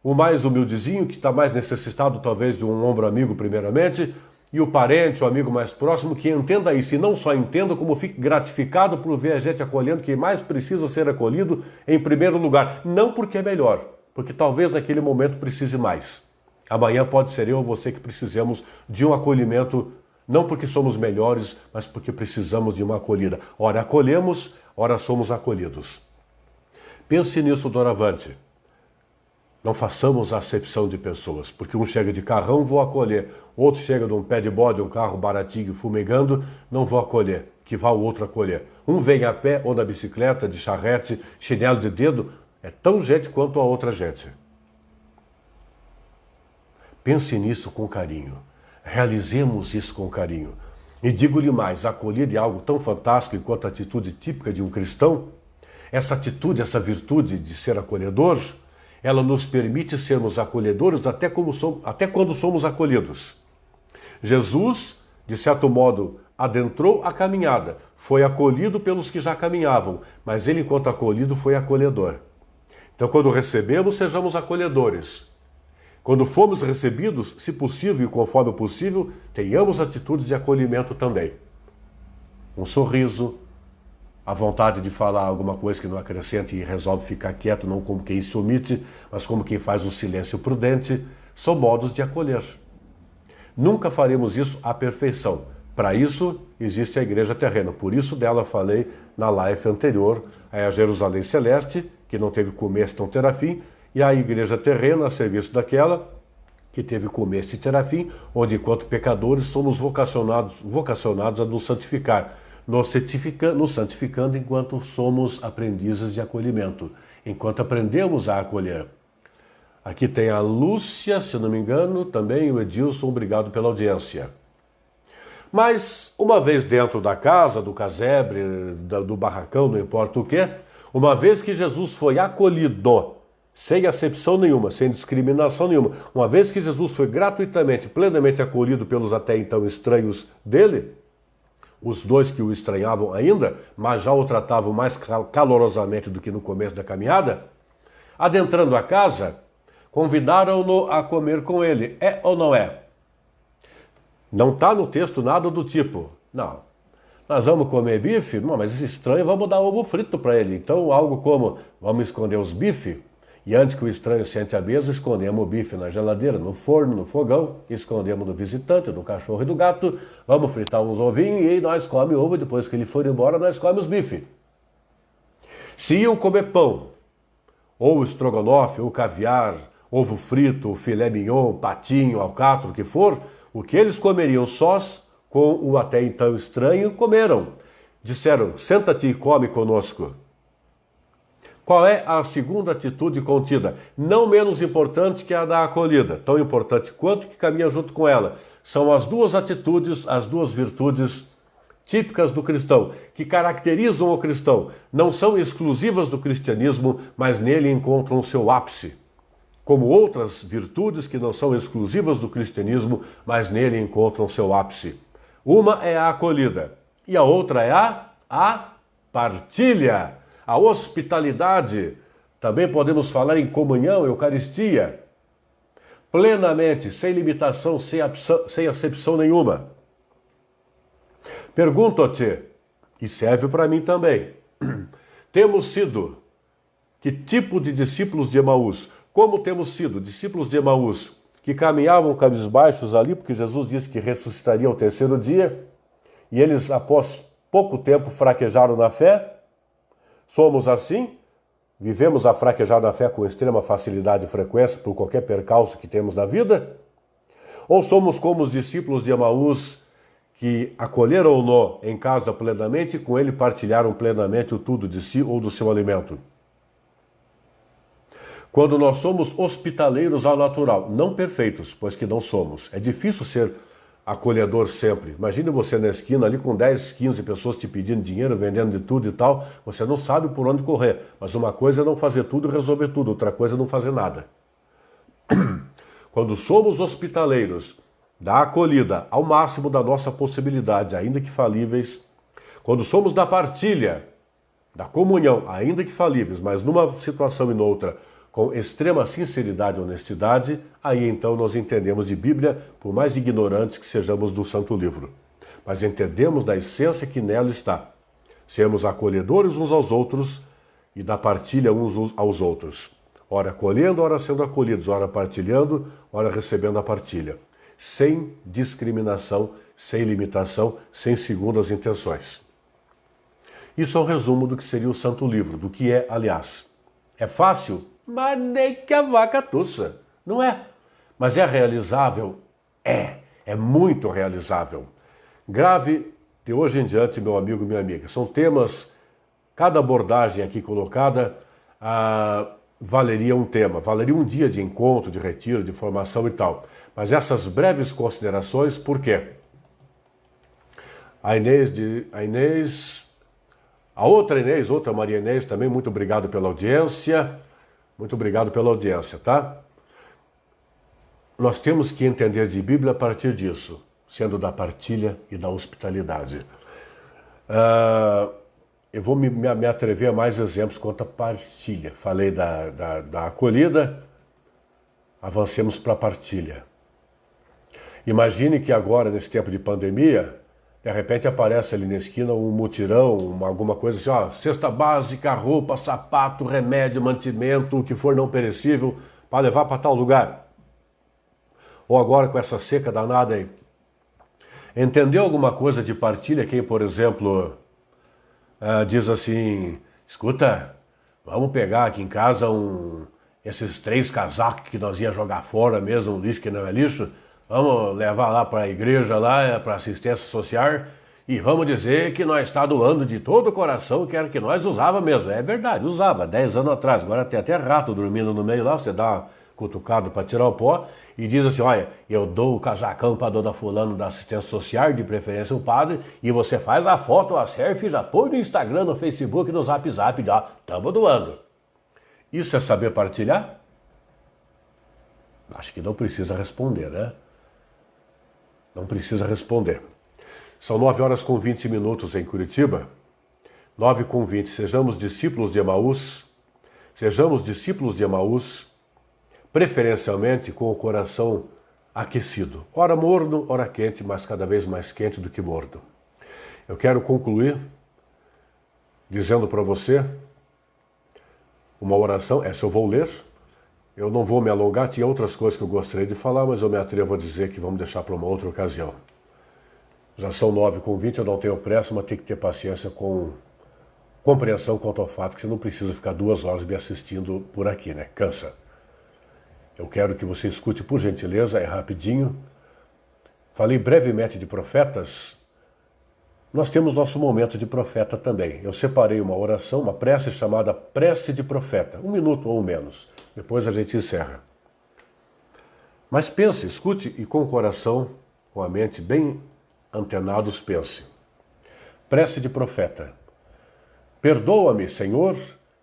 o mais humildezinho, que está mais necessitado talvez de um ombro amigo primeiramente, e o parente, o amigo mais próximo, que entenda isso, e não só entenda, como fique gratificado por ver a gente acolhendo quem mais precisa ser acolhido em primeiro lugar. Não porque é melhor, porque talvez naquele momento precise mais. Amanhã pode ser eu ou você que precisamos de um acolhimento, não porque somos melhores, mas porque precisamos de uma acolhida. Ora acolhemos, ora somos acolhidos. Pense nisso doravante. Não façamos acepção de pessoas, porque um chega de carrão, vou acolher. Outro chega de um pé de bode, um carro baratinho, fumegando, não vou acolher, que vá o outro acolher. Um vem a pé ou na bicicleta, de charrete, chinelo de dedo, é tão gente quanto a outra gente. Pense nisso com carinho. Realizemos isso com carinho. E digo-lhe mais, a acolhida é algo tão fantástico enquanto atitude típica de um cristão. Essa atitude, essa virtude de ser acolhedor, ela nos permite sermos acolhedores até quando somos acolhidos. Jesus, de certo modo, adentrou a caminhada, foi acolhido pelos que já caminhavam, mas ele, enquanto acolhido, foi acolhedor. Então, quando recebemos, sejamos acolhedores. Quando formos recebidos, se possível e conforme possível, tenhamos atitudes de acolhimento também. Um sorriso, a vontade de falar alguma coisa que não acrescente e resolve ficar quieto, não como quem se omite, mas como quem faz um silêncio prudente, são modos de acolher. Nunca faremos isso à perfeição. Para isso, existe a igreja terrena. Por isso dela falei na live anterior, a Jerusalém Celeste, que não teve começo, não terá fim, e a igreja terrena a serviço daquela, que teve começo e terá fim, onde enquanto pecadores somos vocacionados a nos santificar, nos santificando enquanto somos aprendizes de acolhimento, enquanto aprendemos a acolher. Aqui tem a Lúcia, se não me engano, também o Edilson, obrigado pela audiência. Mas, uma vez dentro da casa, do casebre, do barracão, não importa o que, uma vez que Jesus foi acolhido, sem acepção nenhuma, sem discriminação nenhuma, uma vez que Jesus foi gratuitamente, plenamente acolhido pelos até então estranhos dele, os dois que o estranhavam ainda, mas já o tratavam mais calorosamente do que no começo da caminhada, adentrando a casa, convidaram-no a comer com ele. É ou não é? Não está no texto nada do tipo. Não, Nós vamos comer bife? Não, mas esse estranho, vamos dar ovo frito para ele. Então, algo como, vamos esconder os bifes, e antes que o estranho sente a mesa, escondemos o bife na geladeira, no forno, no fogão, escondemos do visitante, do cachorro e do gato, vamos fritar uns ovinhos e aí nós comemos ovo, depois que ele for embora, nós comemos bife. Se iam comer pão, ou estrogonofe, ou caviar, ovo frito, filé mignon, patinho, alcatra, o que for, o que eles comeriam sós, com o até então estranho, comeram. Disseram, senta-te e come conosco. Qual é a segunda atitude contida? Não menos importante que a da acolhida, tão importante quanto que caminha junto com ela. São as duas atitudes, as duas virtudes típicas do cristão, que caracterizam o cristão. Não são exclusivas do cristianismo, mas nele encontram o seu ápice. Como outras virtudes que não são exclusivas do cristianismo, mas nele encontram o seu ápice. Uma é a acolhida e a outra é a partilha. A hospitalidade, também podemos falar em comunhão, eucaristia, plenamente, sem limitação, sem acepção nenhuma. Pergunto-te, e serve para mim também, temos sido, que tipo de discípulos de Emaús? Como temos sido discípulos de Emaús, que caminhavam cabisbaixos ali, porque Jesus disse que ressuscitaria ao terceiro dia, e eles, após pouco tempo, fraquejaram na fé? Somos assim? Vivemos a fraquejar na fé com extrema facilidade e frequência por qualquer percalço que temos na vida? Ou somos como os discípulos de Emaús que acolheram-no em casa plenamente e com ele partilharam plenamente o tudo de si ou do seu alimento? Quando nós somos hospitaleiros ao natural, não perfeitos, pois que não somos. É difícil ser acolhedor sempre. Imagine você na esquina ali com 10, 15 pessoas te pedindo dinheiro, vendendo de tudo e tal. Você não sabe por onde correr. Mas uma coisa é não fazer tudo e resolver tudo. Outra coisa é não fazer nada. Quando somos hospitaleiros, da acolhida ao máximo da nossa possibilidade, ainda que falíveis. Quando somos da partilha, da comunhão, ainda que falíveis, mas numa situação e noutra, com extrema sinceridade e honestidade, aí então nós entendemos de Bíblia, por mais ignorantes que sejamos do Santo Livro. Mas entendemos da essência que nela está. Sermos acolhedores uns aos outros e da partilha uns aos outros. Ora acolhendo, ora sendo acolhidos, ora partilhando, ora recebendo a partilha. Sem discriminação, sem limitação, sem segundas intenções. Isso é um resumo do que seria o Santo Livro, do que é, aliás. É fácil? Mas nem que a vaca tussa. Não é. Mas é realizável? É muito realizável. Grave de hoje em diante, meu amigo e minha amiga. São temas, cada abordagem aqui colocada valeria um tema, valeria um dia de encontro, de retiro, de formação e tal. Mas essas breves considerações, por quê? A outra Maria Inês, também muito obrigado pela audiência. Muito obrigado pela audiência, tá? Nós temos que entender de Bíblia a partir disso, sendo da partilha e da hospitalidade. Eu vou me atrever a mais exemplos quanto à partilha. Falei da acolhida, avancemos para a partilha. Imagine que agora, nesse tempo de pandemia, de repente aparece ali na esquina um mutirão, alguma coisa assim, ó, cesta básica, roupa, sapato, remédio, mantimento, o que for não perecível, para levar para tal lugar. Ou agora com essa seca danada aí. Entendeu alguma coisa de partilha? Quem, por exemplo, diz assim, escuta, vamos pegar aqui em casa esses 3 casacos que nós ia jogar fora mesmo, um lixo que não é lixo, vamos levar lá para a igreja, lá para assistência social, e vamos dizer que nós está doando de todo o coração, que era que nós usava mesmo. É verdade, usava, 10 anos atrás. Agora tem até rato dormindo no meio lá, você dá uma cutucada para tirar o pó, e diz assim, olha, eu dou o casacão para a dona fulano da assistência social, de preferência o padre, e você faz a foto, a selfie, já põe no Instagram, no Facebook, no Zap, já estamos doando. Isso é saber partilhar? Acho que não precisa responder, né? Não precisa responder. São 9h20 em Curitiba. 9h20. Sejamos discípulos de Emaús. Sejamos discípulos de Emaús, preferencialmente com o coração aquecido. Ora morno, ora quente, mas cada vez mais quente do que morno. Eu quero concluir dizendo para você uma oração, essa eu vou ler. Eu não vou me alongar, tinha outras coisas que eu gostaria de falar, mas eu me atrevo a dizer que vamos deixar para uma outra ocasião. Já são 9h20, eu não tenho pressa, mas tenho que ter paciência com compreensão quanto ao fato que você não precisa ficar 2 horas me assistindo por aqui, né? Cansa. Eu quero que você escute, por gentileza, é rapidinho. Falei brevemente de profetas. Nós temos nosso momento de profeta também. Eu separei uma oração, uma prece chamada prece de profeta. 1 minuto ou menos. Depois a gente encerra. Mas pense, escute e com o coração, com a mente bem antenados, pense. Prece de profeta. Perdoa-me, Senhor,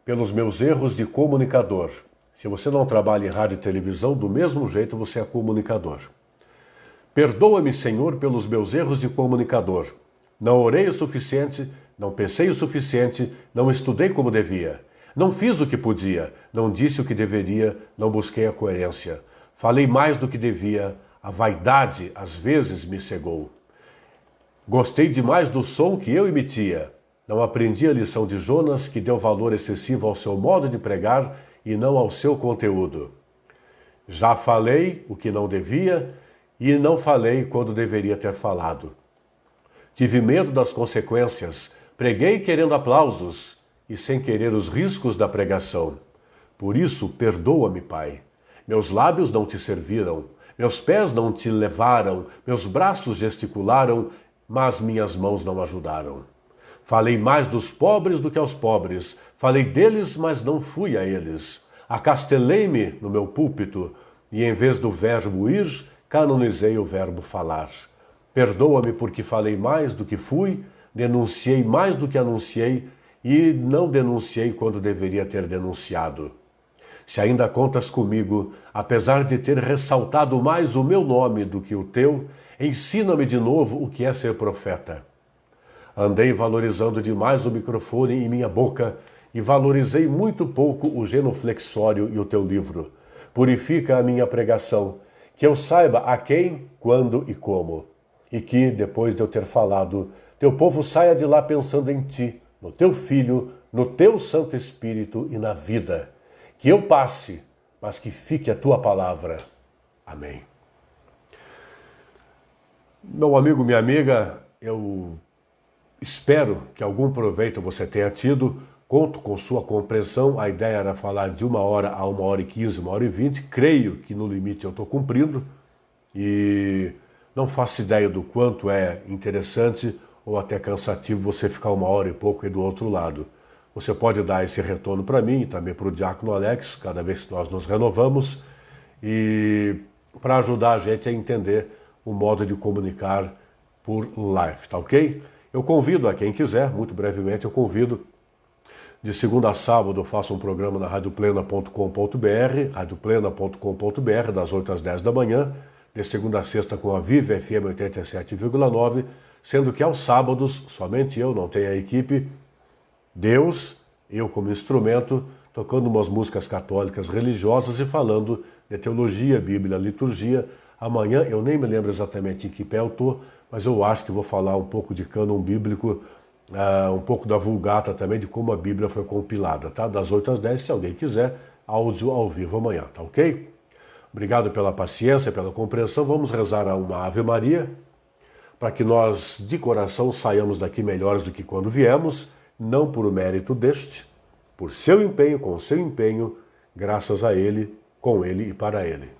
pelos meus erros de comunicador. Se você não trabalha em rádio e televisão, do mesmo jeito você é comunicador. Perdoa-me, Senhor, pelos meus erros de comunicador. Não orei o suficiente, não pensei o suficiente, não estudei como devia. Não fiz o que podia, não disse o que deveria, não busquei a coerência. Falei mais do que devia, a vaidade às vezes me cegou. Gostei demais do som que eu emitia. Não aprendi a lição de Jonas, que deu valor excessivo ao seu modo de pregar e não ao seu conteúdo. Já falei o que não devia e não falei quando deveria ter falado. Tive medo das consequências, preguei querendo aplausos e sem querer os riscos da pregação. Por isso, perdoa-me, Pai. Meus lábios não te serviram, meus pés não te levaram, meus braços gesticularam, mas minhas mãos não ajudaram. Falei mais dos pobres do que aos pobres, falei deles, mas não fui a eles. Acastelei-me no meu púlpito e, em vez do verbo ir, canonizei o verbo falar. Perdoa-me porque falei mais do que fui, denunciei mais do que anunciei e não denunciei quando deveria ter denunciado. Se ainda contas comigo, apesar de ter ressaltado mais o meu nome do que o teu, ensina-me de novo o que é ser profeta. Andei valorizando demais o microfone em minha boca e valorizei muito pouco o genuflexório e o teu livro. Purifica a minha pregação, que eu saiba a quem, quando e como. E que, depois de eu ter falado, teu povo saia de lá pensando em ti, no teu Filho, no teu Santo Espírito e na vida. Que eu passe, mas que fique a tua palavra. Amém. Meu amigo, minha amiga, eu espero que algum proveito você tenha tido. Conto com sua compreensão. A ideia era falar de 1 hora a 1h15, 1h20. Creio que no limite eu estou cumprindo. E não faço ideia do quanto é interessante ou até cansativo você ficar 1 hora e pouco aí do outro lado. Você pode dar esse retorno para mim e também para o Diácono Alex, cada vez que nós nos renovamos, e para ajudar a gente a entender o modo de comunicar por live, tá ok? Eu convido a quem quiser, muito brevemente eu convido, de segunda a sábado eu faço um programa na radioplena.com.br, radioplena.com.br, das 8 às 10 da manhã, de segunda a sexta com a Vive FM 87,9, sendo que aos sábados, somente eu, não tenho a equipe, Deus, eu como instrumento, tocando umas músicas católicas religiosas e falando de teologia, Bíblia, liturgia. Amanhã, eu nem me lembro exatamente em que pé eu estou, mas eu acho que vou falar um pouco de cânon bíblico, um pouco da Vulgata também, de como a Bíblia foi compilada, tá? Das 8 às 10, se alguém quiser, áudio ao vivo amanhã, tá ok? Obrigado pela paciência, pela compreensão. Vamos rezar uma Ave Maria, para que nós, de coração, saiamos daqui melhores do que quando viemos, não por mérito deste, por seu empenho, com seu empenho, graças a Ele, com Ele e para Ele.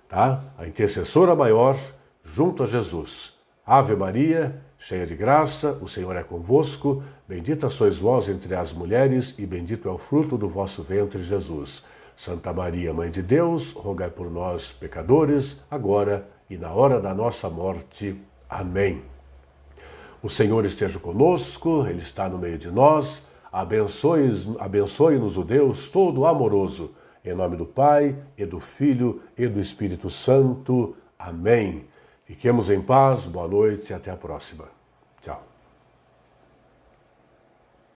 Tá? A intercessora maior, junto a Jesus. Ave Maria, cheia de graça, o Senhor é convosco, bendita sois vós entre as mulheres e bendito é o fruto do vosso ventre, Jesus. Santa Maria, Mãe de Deus, rogai por nós, pecadores, agora e na hora da nossa morte. Amém. O Senhor esteja conosco, Ele está no meio de nós. Abençoe-nos o Deus todo amoroso. Em nome do Pai, e do Filho, e do Espírito Santo. Amém. Fiquemos em paz, boa noite e até a próxima. Tchau.